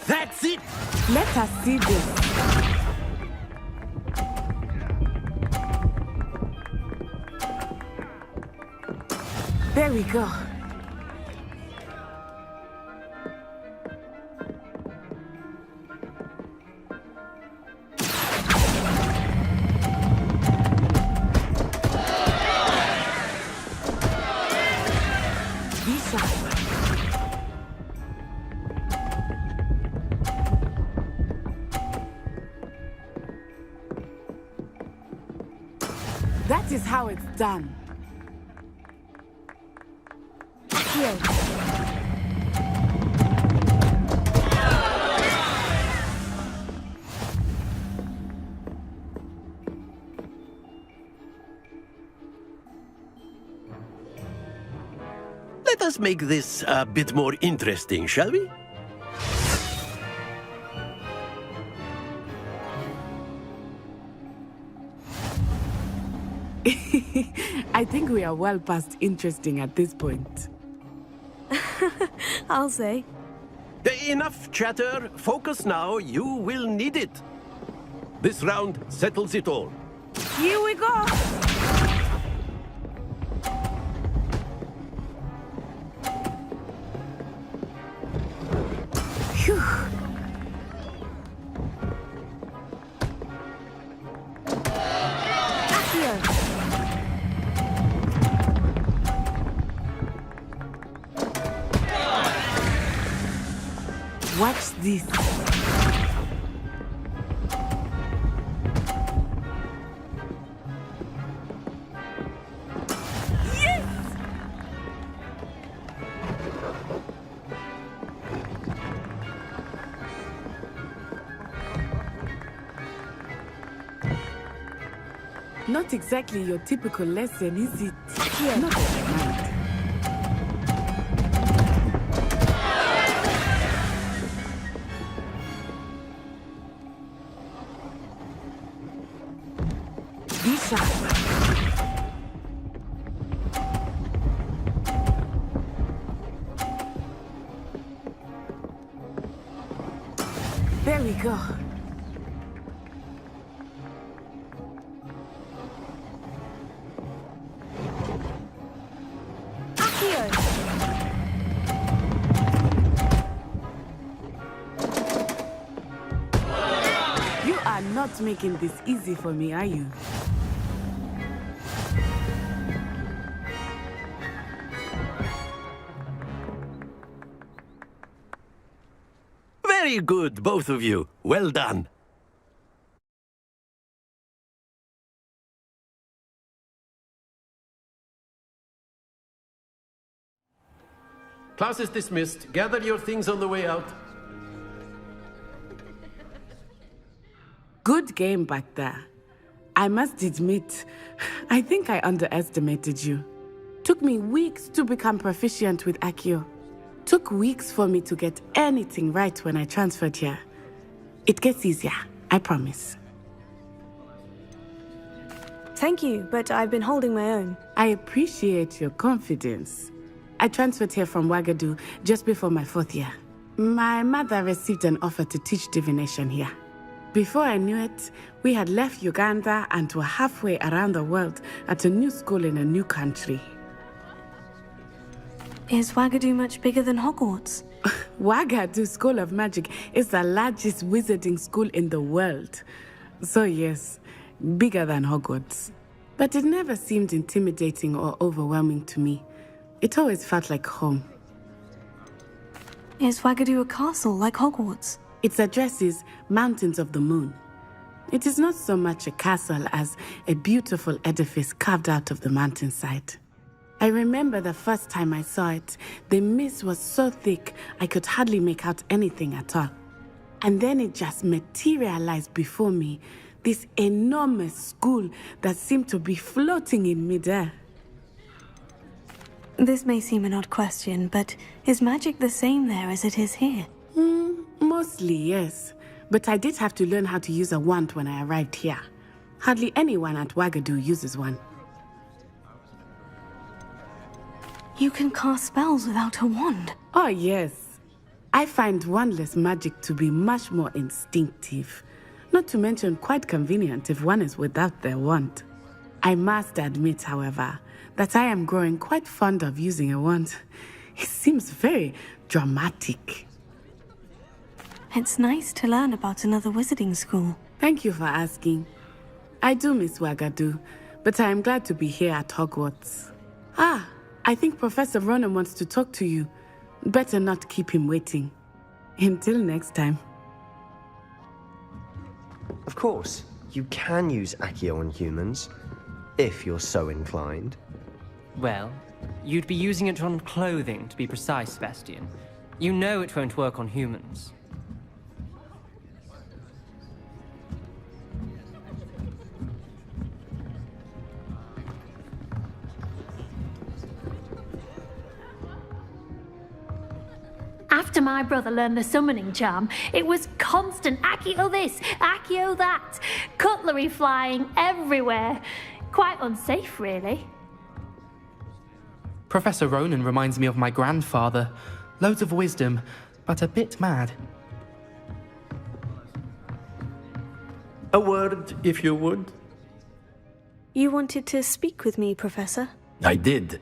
That's it! Let us see this. There we go. That is how it's done. Here. Let us make this a bit more interesting, shall we? I think we are well past interesting at this point. I'll say. Enough chatter. Focus now. You will need it. This round settles it all. Here we go! Phew. Watch this. Not exactly your typical lesson, is it? Here. Not that I mind. Be sharp. There we go. You are not making this easy for me, are you? Very good, both of you. Well done. Class is dismissed. Gather your things on the way out. Good game back there. I must admit, I think I underestimated you. Took me weeks to become proficient with Accio. Took weeks for me to get anything right when I transferred here. It gets easier, I promise. Thank you, but I've been holding my own. I appreciate your confidence. I transferred here from Wagadu just before my 4th year. My mother received an offer to teach divination here. Before I knew it, we had left Uganda and were halfway around the world at a new school in a new country. Is Wagadu much bigger than Hogwarts? Wagadu School of Magic is the largest wizarding school in the world. So yes, bigger than Hogwarts. But it never seemed intimidating or overwhelming to me. It always felt like home. Is Wagadu a castle like Hogwarts? Its address is Mountains of the Moon. It is not so much a castle as a beautiful edifice carved out of the mountainside. I remember the first time I saw it, the mist was so thick I could hardly make out anything at all. And then it just materialized before me, this enormous school that seemed to be floating in midair. This may seem an odd question, but is magic the same there as it is here? Mostly, yes. But I did have to learn how to use a wand when I arrived here. Hardly anyone at Wagadu uses one. You can cast spells without a wand? Oh, yes. I find wandless magic to be much more instinctive. Not to mention quite convenient if one is without their wand. I must admit, however, that I am growing quite fond of using a wand. It seems very dramatic. It's nice to learn about another wizarding school. Thank you for asking. I do miss Wagadu, but I am glad to be here at Hogwarts. Ah, I think Professor Ronan wants to talk to you. Better not keep him waiting. Until next time. Of course, you can use Accio on humans. if you're so inclined. Well, you'd be using it on clothing, to be precise, Sebastian. You know it won't work on humans. After my brother learned the summoning charm, it was constant Accio this, Accio that, cutlery flying everywhere. Quite unsafe, really. Professor Ronan reminds me of my grandfather. Loads of wisdom, but a bit mad. A word, if you would. You wanted to speak with me, Professor? I did.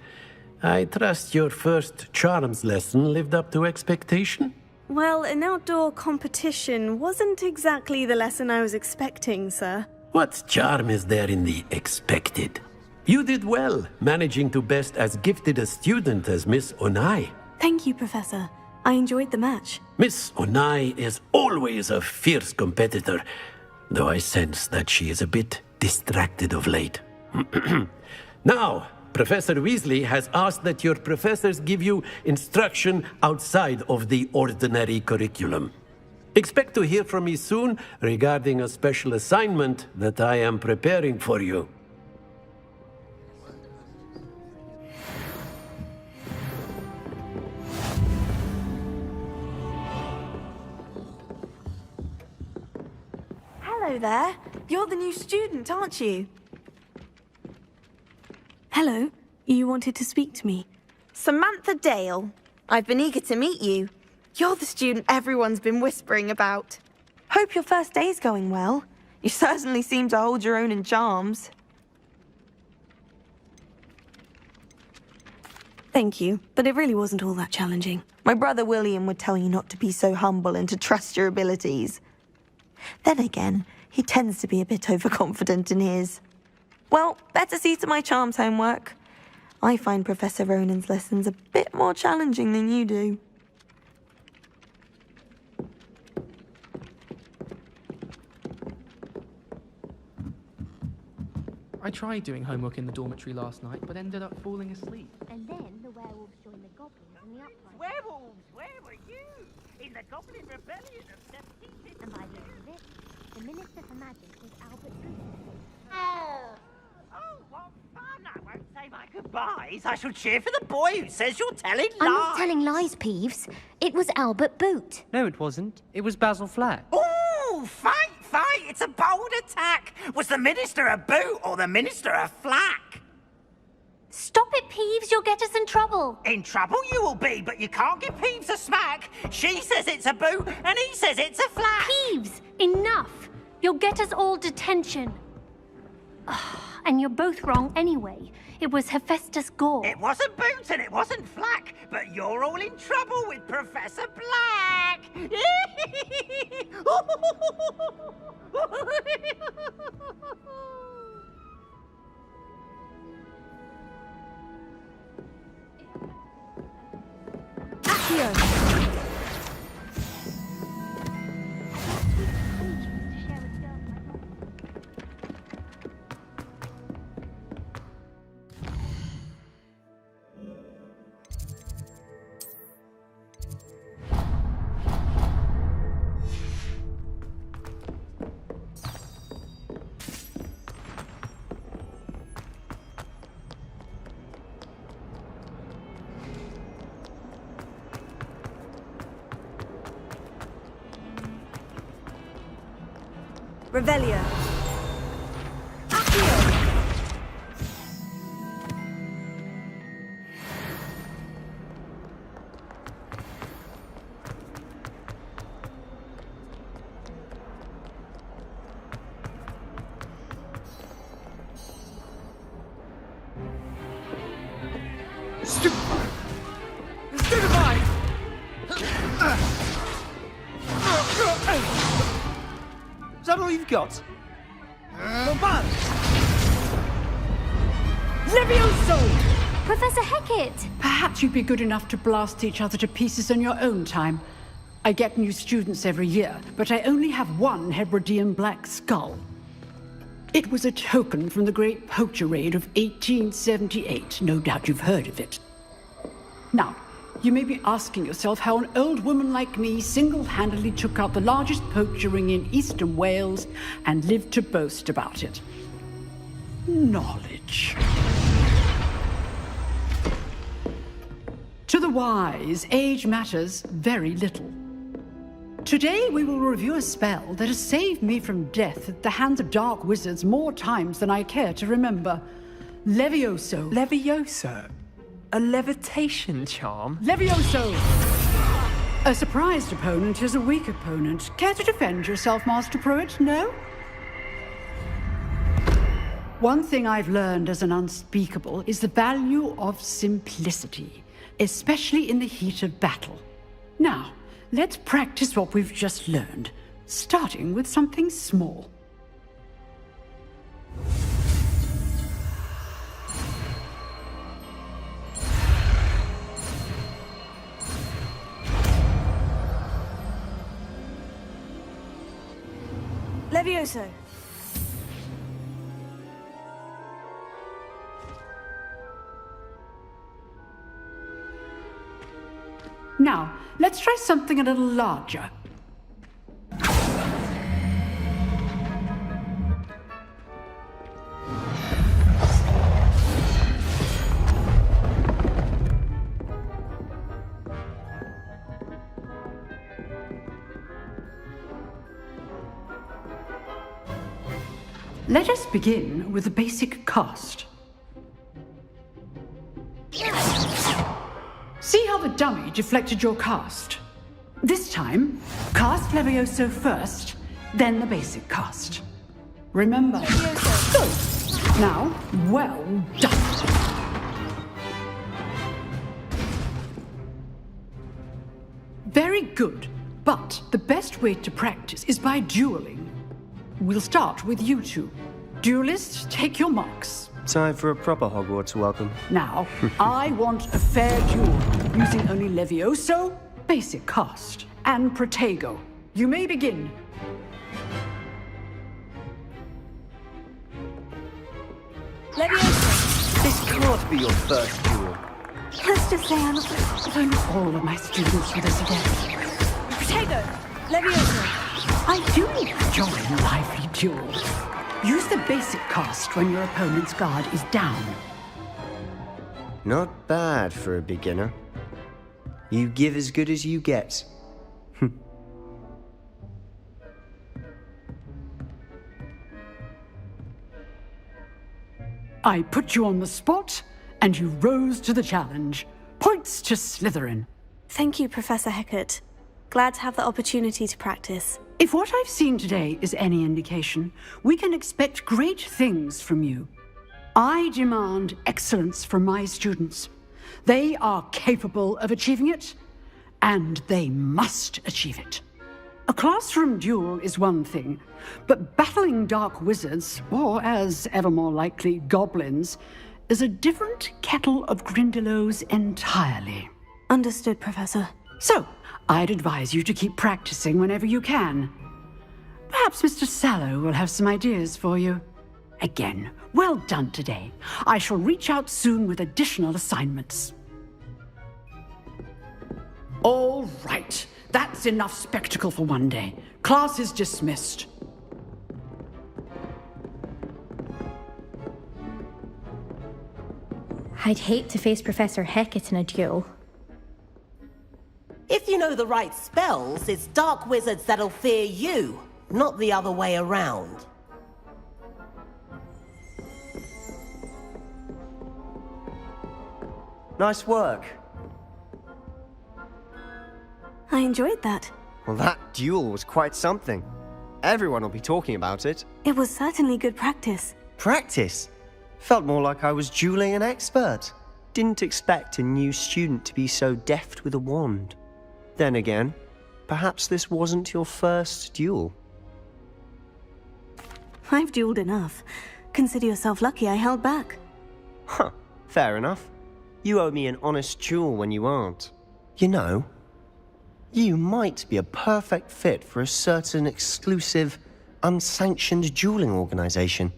I trust your first charms lesson lived up to expectation? Well, an outdoor competition wasn't exactly the lesson I was expecting, sir. What charm is there in the expected? You did well, managing to best as gifted a student as Miss Onai. Thank you, Professor. I enjoyed the match. Miss Onai is always a fierce competitor, though I sense that she is a bit distracted of late. Now, Professor Weasley has asked that your professors give you instruction outside of the ordinary curriculum. Expect to hear from me soon regarding a special assignment that I am preparing for you. Hello there. You're the new student, aren't you? Hello. You wanted to speak to me? Samantha Dale. I've been eager to meet you. You're the student everyone's been whispering about. Hope your first day's going well. You certainly seem to hold your own in charms. Thank you, but it really wasn't all that challenging. My brother William would tell you not to be so humble and to trust your abilities. Then again, he tends to be a bit overconfident in his. Well, better see to my charms homework. I find Professor Ronan's lessons a bit more challenging than you do. I tried doing homework in the dormitory last night, but ended up falling asleep. And then the werewolves joined the goblins in the uprising. Werewolves, where were you? In the Goblin Rebellion of 1750. And by the end of it, the Minister for Magic was Albert Oh, what fun! I won't say my goodbyes. I shall cheer for the boy who says you're telling lies. I'm not telling lies, Peeves. It was Albert Boot. No, it wasn't. It was Basil Flack. Ooh, fight! It's a bold attack. Was the Minister a boot or the Minister a flack? Stop it, Peeves. You'll get us in trouble. In trouble you will be, but you can't give Peeves a smack. She says it's a boot and he says it's a flack. Peeves, enough. You'll get us all detention. And you're both wrong anyway. It was Hephaestus Gore. It wasn't boot and it wasn't flack, but you're all in trouble with Professor Black. Revelio. Stupefy! Is that all you've got? Levioso! Professor Hecat! Perhaps you'd be good enough to blast each other to pieces on your own time. I get new students every year, but I only have one Hebridean black skull. It was a token from the Great Poacher Raid of 1878. No doubt you've heard of it. Now, you may be asking yourself how an old woman like me single-handedly took out the largest poacher ring in eastern Wales and lived to boast about it. Knowledge. To the wise, age matters very little. Today we will review a spell that has saved me from death at the hands of dark wizards more times than I care to remember. Levioso. Levioso? A levitation charm? Levioso! A surprised opponent is a weak opponent. Care to defend yourself, Master Pruitt? No? One thing I've learned as an unspeakable is the value of simplicity, especially in the heat of battle. Now, let's practice what we've just learned, starting with something small. Levioso. Now, let's try something a little larger. Let us begin with the basic cast. See how the dummy deflected your cast? This time, cast Levioso first, then the basic cast. Remember. Good. Now, well done. Very good, but the best way to practice is by dueling. We'll start with you two. Duelists, take your marks. Time for a proper Hogwarts welcome. Now, I want a fair duel, using only Levioso, basic cast, and Protego. You may begin. Levioso! This can't be your first duel. Let's just say I'm Don't all of my students with us again. Protego! Levioso! I do enjoy lively duels. Use the basic cast when your opponent's guard is down. Not bad for a beginner. You give as good as you get. I put you on the spot, and you rose to the challenge. Points to Slytherin. Thank you, Professor Hecat. Glad to have the opportunity to practice. If what I've seen today is any indication, we can expect great things from you. I demand excellence from my students. They are capable of achieving it, and they must achieve it. A classroom duel is one thing, but battling dark wizards, or as ever more likely, goblins, is a different kettle of Grindylows entirely. Understood, Professor. So, I'd advise you to keep practicing whenever you can. Perhaps Mr. Sallow will have some ideas for you. Again, well done today. I shall reach out soon with additional assignments. All right. That's enough spectacle for one day. Class is dismissed. I'd hate to face Professor Hecat in a duel. If you know the right spells, it's dark wizards that'll fear you, not the other way around. Nice work. I enjoyed that. Well, that duel was quite something. Everyone will be talking about it. It was certainly good practice. Practice? Felt more like I was dueling an expert. Didn't expect a new student to be so deft with a wand. Then again, perhaps this wasn't your first duel. I've dueled enough. Consider yourself lucky I held back. Huh, fair enough. You owe me an honest duel when you aren't. You know, you might be a perfect fit for a certain exclusive, unsanctioned dueling organization.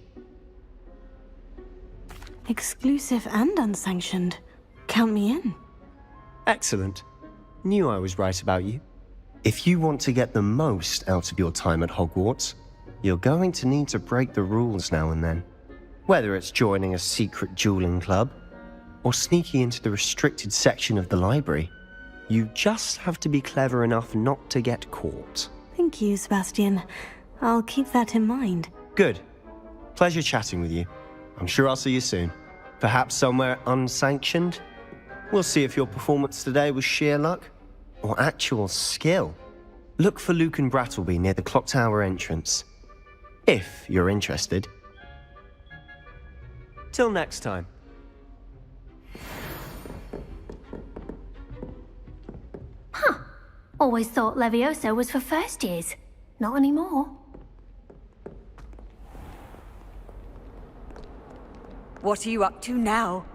Exclusive and unsanctioned. Count me in. Excellent. Knew I was right about you. If you want to get the most out of your time at Hogwarts, you're going to need to break the rules now and then. Whether it's joining a secret dueling club, or sneaking into the restricted section of the library, you just have to be clever enough not to get caught. Thank you, Sebastian. I'll keep that in mind. Good. Pleasure chatting with you. I'm sure I'll see you soon. Perhaps somewhere unsanctioned? We'll see if your performance today was sheer luck or actual skill. Look for Luke and Brattleby near the clock tower entrance, if you're interested. Till next time. Huh. Always thought Levioso was for first years. Not anymore. What are you up to now?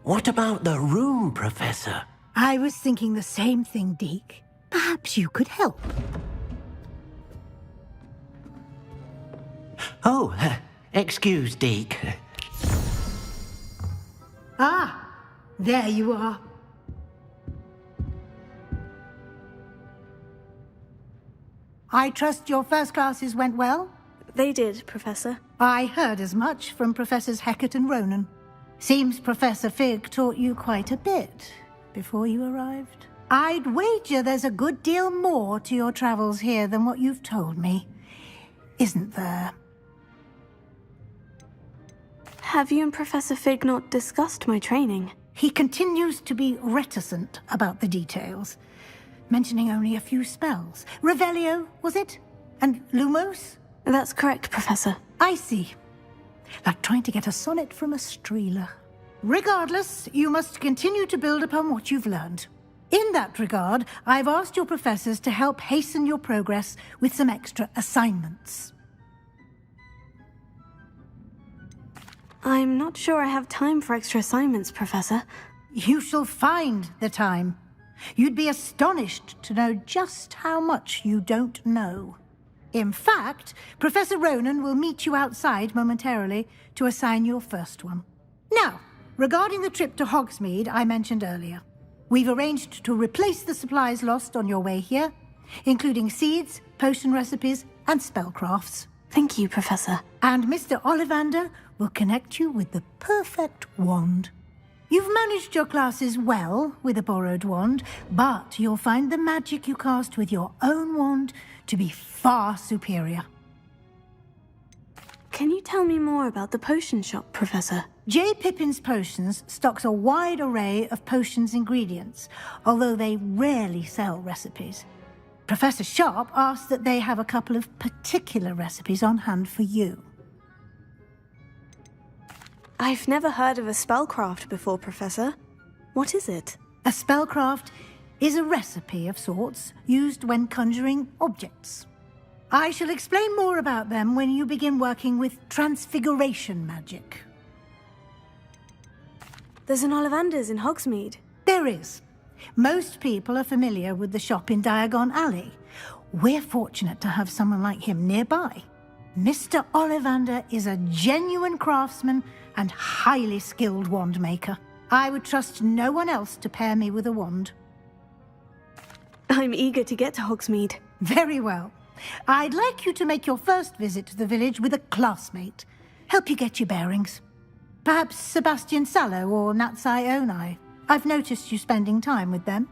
What about the room, Professor? I was thinking the same thing, Deke. Perhaps you could help. Oh, excuse, Deke. Ah, there you are. I trust your first classes went well? They did, Professor. I heard as much from Professors Hecat and Ronan. Seems Professor Fig taught you quite a bit before you arrived. I'd wager there's a good deal more to your travels here than what you've told me. Isn't there? Have you and Professor Fig not discussed my training? He continues to be reticent about the details, mentioning only a few spells. Revelio, was it? And Lumos? That's correct, Professor. I see. Like trying to get a sonnet from a streeler. Regardless, you must continue to build upon what you've learned. In that regard, I've asked your professors to help hasten your progress with some extra assignments. I'm not sure I have time for extra assignments, Professor. You shall find the time. You'd be astonished to know just how much you don't know. In fact, Professor Ronan will meet you outside momentarily to assign your first one. Now, regarding the trip to Hogsmeade I mentioned earlier, we've arranged to replace the supplies lost on your way here, including seeds, potion recipes, and spellcrafts. Thank you, Professor. And Mr. Ollivander will connect you with the perfect wand. You've managed your classes well with a borrowed wand, but you'll find the magic you cast with your own wand to be far superior. Can you tell me more about the potion shop, Professor? J. Pippin's Potions stocks a wide array of potions ingredients, although they rarely sell recipes. Professor Sharp asks that they have a couple of particular recipes on hand for you. I've never heard of a spellcraft before, Professor. What is it? A spellcraft is a recipe of sorts used when conjuring objects. I shall explain more about them when you begin working with transfiguration magic. There's an Ollivander's in Hogsmeade. There is. Most people are familiar with the shop in Diagon Alley. We're fortunate to have someone like him nearby. Mr. Ollivander is a genuine craftsman and highly skilled wand maker. I would trust no one else to pair me with a wand. I'm eager to get to Hogsmeade. Very well. I'd like you to make your first visit to the village with a classmate. Help you get your bearings. Perhaps Sebastian Sallow or Natsai Onai. I've noticed you spending time with them.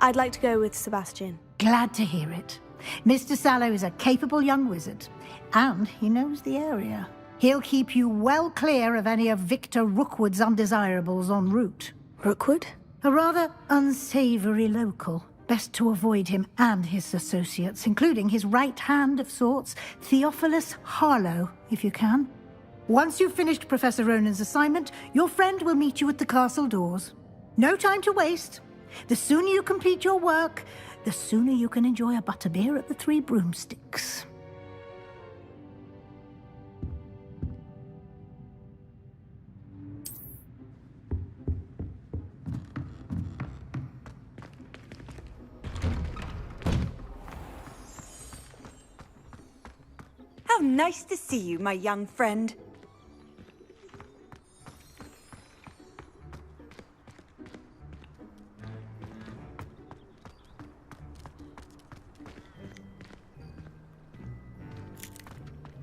I'd like to go with Sebastian. Glad to hear it. Mr. Sallow is a capable young wizard, and he knows the area. He'll keep you well clear of any of Victor Rookwood's undesirables en route. Rookwood? A rather unsavory local. Best to avoid him and his associates, including his right hand of sorts, Theophilus Harlow, if you can. Once you've finished Professor Ronan's assignment, your friend will meet you at the castle doors. No time to waste. The sooner you complete your work, the sooner you can enjoy a butterbeer at the Three Broomsticks. How nice to see you, my young friend.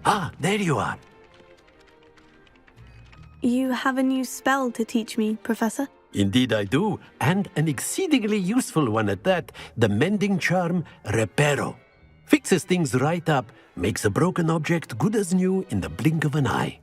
Ah, there you are. You have a new spell to teach me, Professor? Indeed I do, and an exceedingly useful one at that. The mending charm, Reparo. Fixes things right up, makes a broken object good as new in the blink of an eye.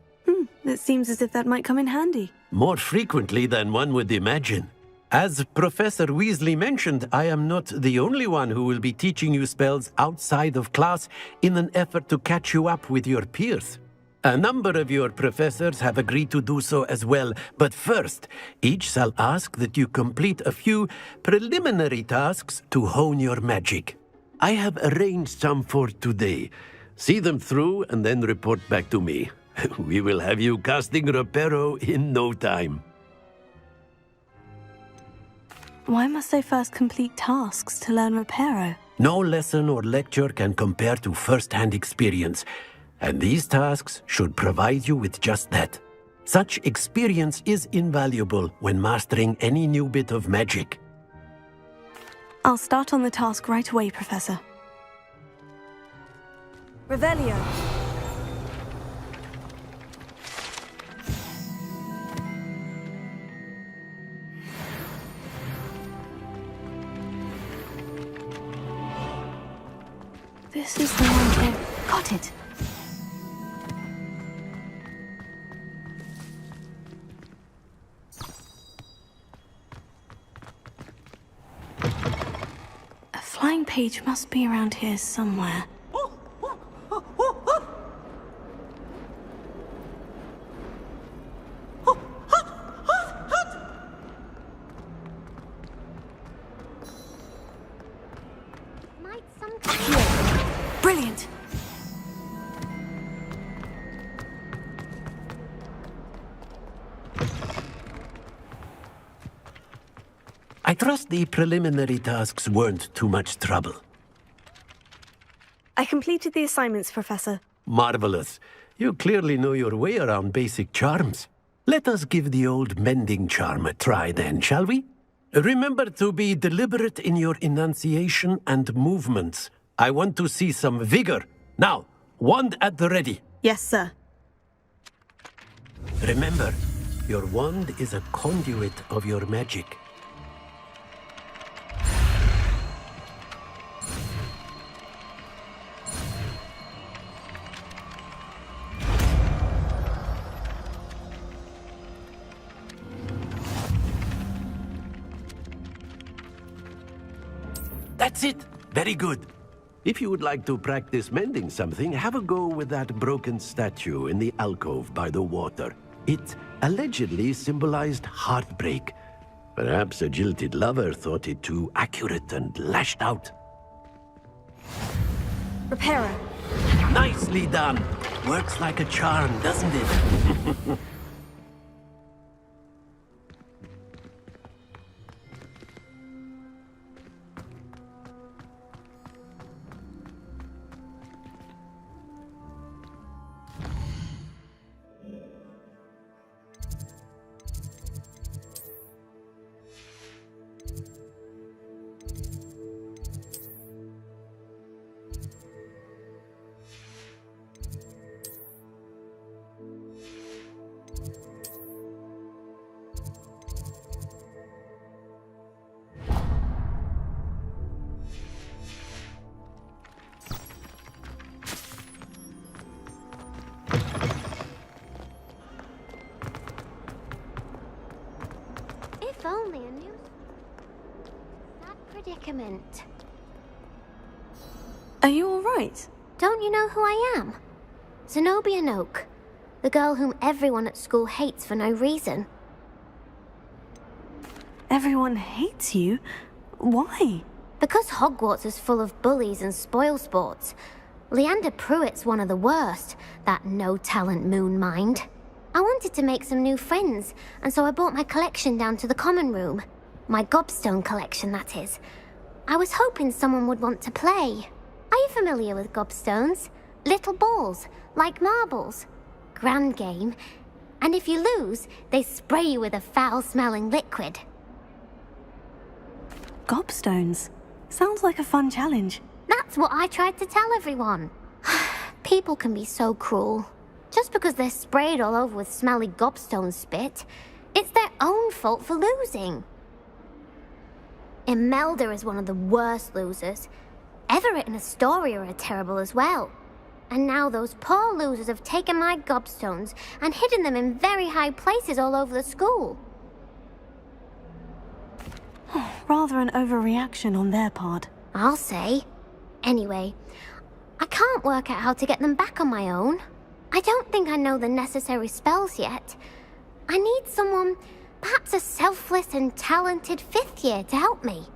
It seems as if that might come in handy. More frequently than one would imagine. As Professor Weasley mentioned, I am not the only one who will be teaching you spells outside of class in an effort to catch you up with your peers. A number of your professors have agreed to do so as well, but first, each shall ask that you complete a few preliminary tasks to hone your magic. I have arranged some for today. See them through and then report back to me. We will have you casting Reparo in no time. Why must I first complete tasks to learn Reparo? No lesson or lecture can compare to first-hand experience, and these tasks should provide you with just that. Such experience is invaluable when mastering any new bit of magic. I'll start on the task right away, Professor. Revelio. This is the one here. Got it. A flying page must be around here somewhere. Brilliant! I trust the preliminary tasks weren't too much trouble. I completed the assignments, Professor. Marvelous. You clearly know your way around basic charms. Let us give the old mending charm a try then, shall we? Remember to be deliberate in your enunciation and movements. I want to see some vigor. Now, wand at the ready. Yes, sir. Remember, your wand is a conduit of your magic. That's it. Very good. If you would like to practice mending something, have a go with that broken statue in the alcove by the water. It allegedly symbolized heartbreak. Perhaps a jilted lover thought it too accurate and lashed out. Reparo. Nicely done. Works like a charm, doesn't it? only I knew. That predicament. Are you alright? Don't you know who I am? Zenobia Noak, the girl whom everyone at school hates for no reason. Everyone hates you? Why? Because Hogwarts is full of bullies and spoilsports. Leander Pruitt's one of the worst, that no-talent moon mind. I wanted to make some new friends, and so I brought my collection down to the common room. My gobstone collection, that is. I was hoping someone would want to play. Are you familiar with gobstones? Little balls, like marbles. Grand game. And if you lose, they spray you with a foul-smelling liquid. Gobstones? Sounds like a fun challenge. That's what I tried to tell everyone. People can be so cruel. Just because they're sprayed all over with smelly gobstone spit, it's their own fault for losing. Imelda is one of the worst losers. Everett and Astoria are terrible as well. And now those poor losers have taken my gobstones and hidden them in very high places all over the school. Rather an overreaction on their part. I'll say. Anyway, I can't work out how to get them back on my own. I don't think I know the necessary spells yet. I need someone, perhaps a selfless and talented 5th year to help me.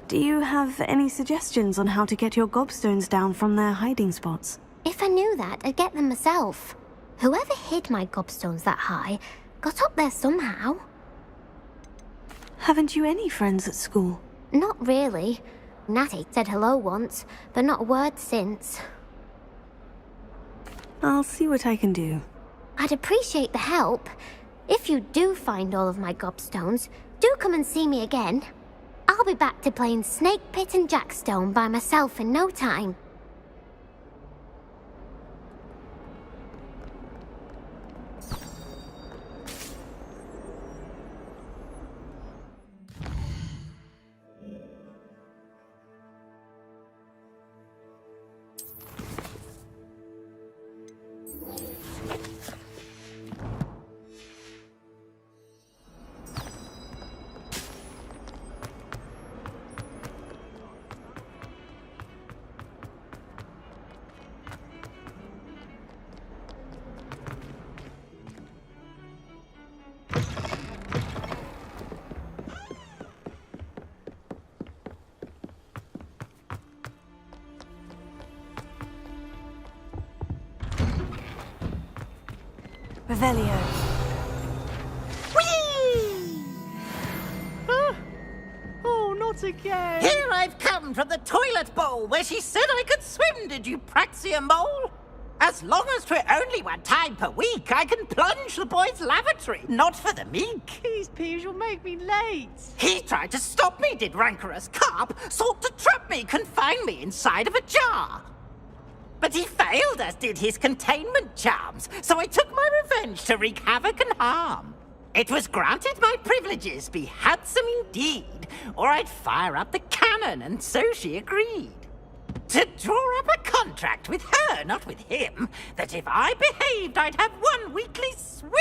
Do you have any suggestions on how to get your gobstones down from their hiding spots? If I knew that, I'd get them myself. Whoever hid my gobstones that high got up there somehow. Haven't you any friends at school? Not really. Natty said hello once, but not a word since. I'll see what I can do. I'd appreciate the help. If you do find all of my gobstones, do come and see me again. I'll be back to playing Snake Pit and Jackstone by myself in no time. Revelio. Oh, not again! Here I've come from the toilet bowl where she said I could swim, did you praxia mole? As long as 'twere only 1 time per week, I can plunge the boy's lavatory, not for the meek. Please, Peeves, you'll make me late. He tried to stop me, did rancorous carp, sought to trap me, confine me inside of a jar. But he failed, as did his containment charms, so I took my revenge to wreak havoc and harm. It was granted my privileges be handsome indeed, or I'd fire up the cannon, and so she agreed. To draw up a contract with her, not with him, that if I behaved, I'd have 1 weekly swim!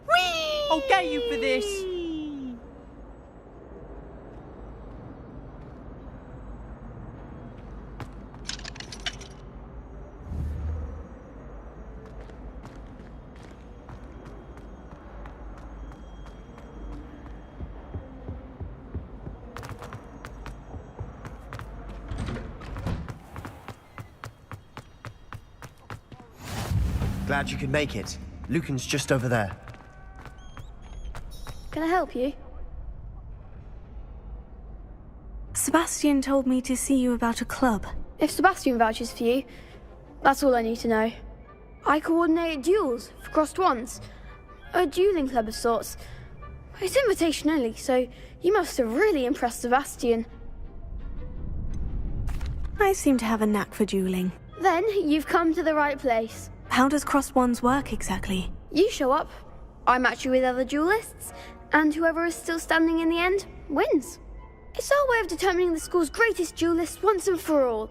Whee! I'll get you for this. Glad you could make it. Lucan's just over there. Can I help you? Sebastian told me to see you about a club. If Sebastian vouches for you, that's all I need to know. I coordinate duels for crossed wands. A dueling club of sorts. It's invitation only, so you must have really impressed Sebastian. I seem to have a knack for dueling. Then you've come to the right place. How does crossed wands work exactly? You show up, I match you with other duelists, and whoever is still standing in the end wins. It's our way of determining the school's greatest duelist once and for all.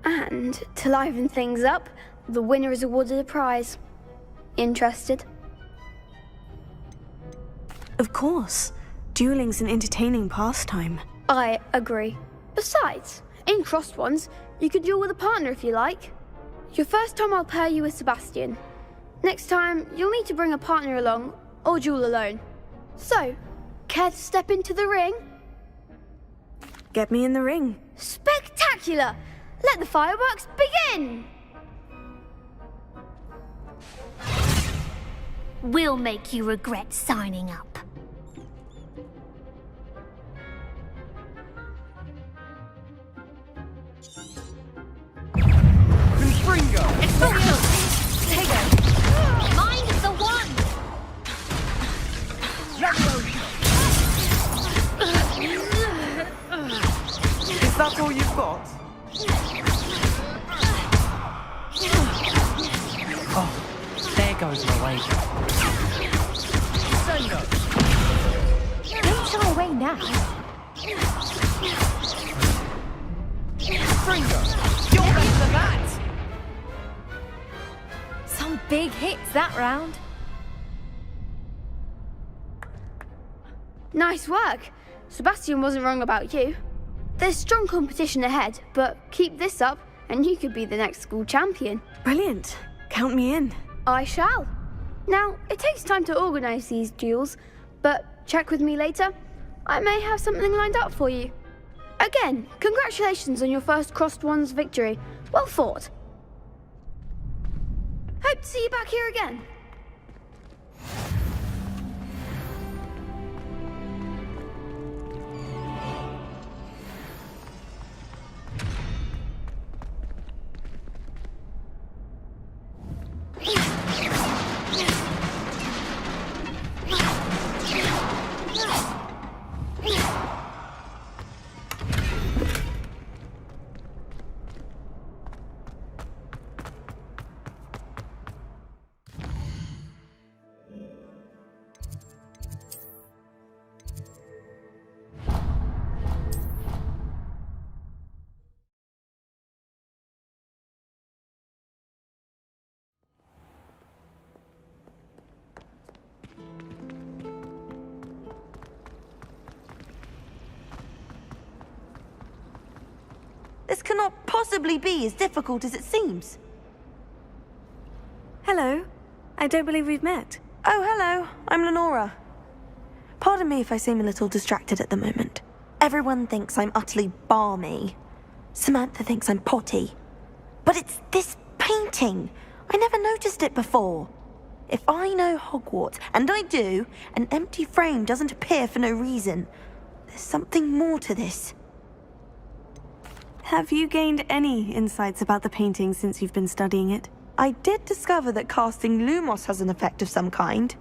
And to liven things up, the winner is awarded a prize. Interested? Of course. Dueling's an entertaining pastime. I agree. Besides, in crossed ones, you can duel with a partner if you like. Your first time I'll pair you with Sebastian. Next time, you'll need to bring a partner along, or duel alone. So, care to step into the ring? Get me in the ring. Spectacular! Let the fireworks begin! We'll make you regret signing up. Confringo! Expelliarmus! Tego! Mind the one! Is that all you've got? Oh, there goes my wager. Don't shy away now. Confringo! You're better than that! Some big hits that round. Nice work. Sebastian wasn't wrong about you. There's strong competition ahead, but keep this up and you could be the next school champion. Brilliant. Count me in. I shall. Now, it takes time to organise these duels, but check with me later. I may have something lined up for you. Again, congratulations on your first Crossed Ones victory. Well fought. Hope to see you back here again. This cannot possibly be as difficult as it seems. Hello. I don't believe we've met. Oh, hello. I'm Lenora. Pardon me if I seem a little distracted at the moment. Everyone thinks I'm utterly balmy. Samantha thinks I'm potty. But it's this painting. I never noticed it before. If I know Hogwarts, and I do, an empty frame doesn't appear for no reason. There's something more to this. Have you gained any insights about the painting since you've been studying it? I did discover that casting Lumos has an effect of some kind.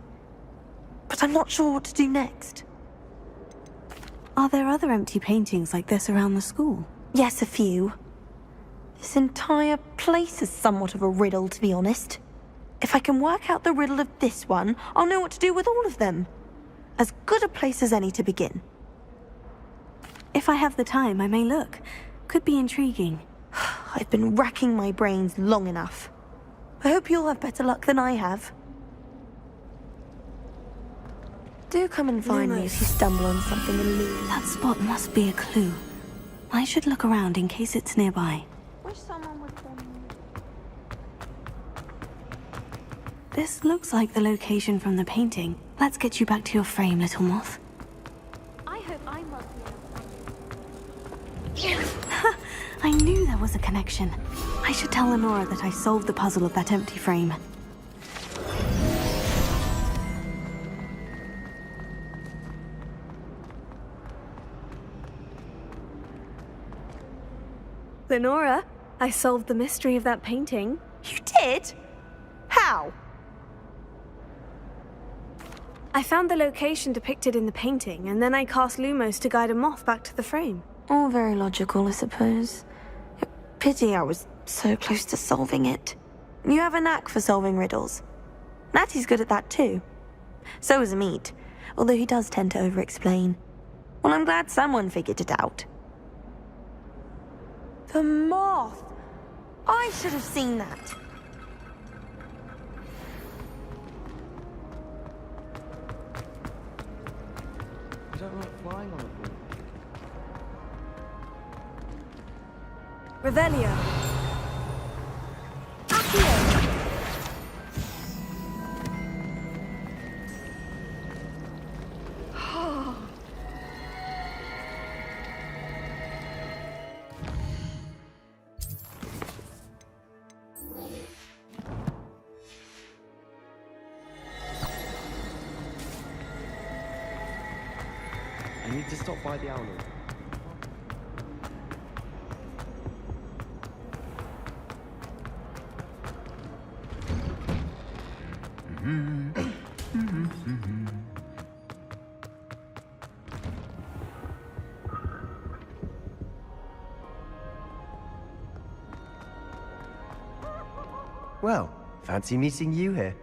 But I'm not sure what to do next. Are there other empty paintings like this around the school? Yes, a few. This entire place is somewhat of a riddle, to be honest. If I can work out the riddle of this one, I'll know what to do with all of them. As good a place as any to begin. If I have the time, I may look. Could be intriguing. I've been racking my brains long enough. I hope you'll have better luck than I have. Do come and find me if you stumble on something elusive. That spot must be a clue. I should look around in case it's nearby. Wish someone would send me. This looks like the location from the painting. Let's get you back to your frame, little moth. I hope I'm welcome. I knew there was a connection. I should tell Lenora that I solved the puzzle of that empty frame. Lenora, I solved the mystery of that painting. You did? How? I found the location depicted in the painting, and then I cast Lumos to guide a moth back to the frame. All very logical, I suppose. Pity I was so close to solving it. You have a knack for solving riddles. Natty's good at that too. So is Amit, although he does tend to over-explain. Well, I'm glad someone figured it out. The moth! I should have seen that. You don't like flying on a ball. Revelio. Accio. I need to stop by the owl. Well, fancy meeting you here.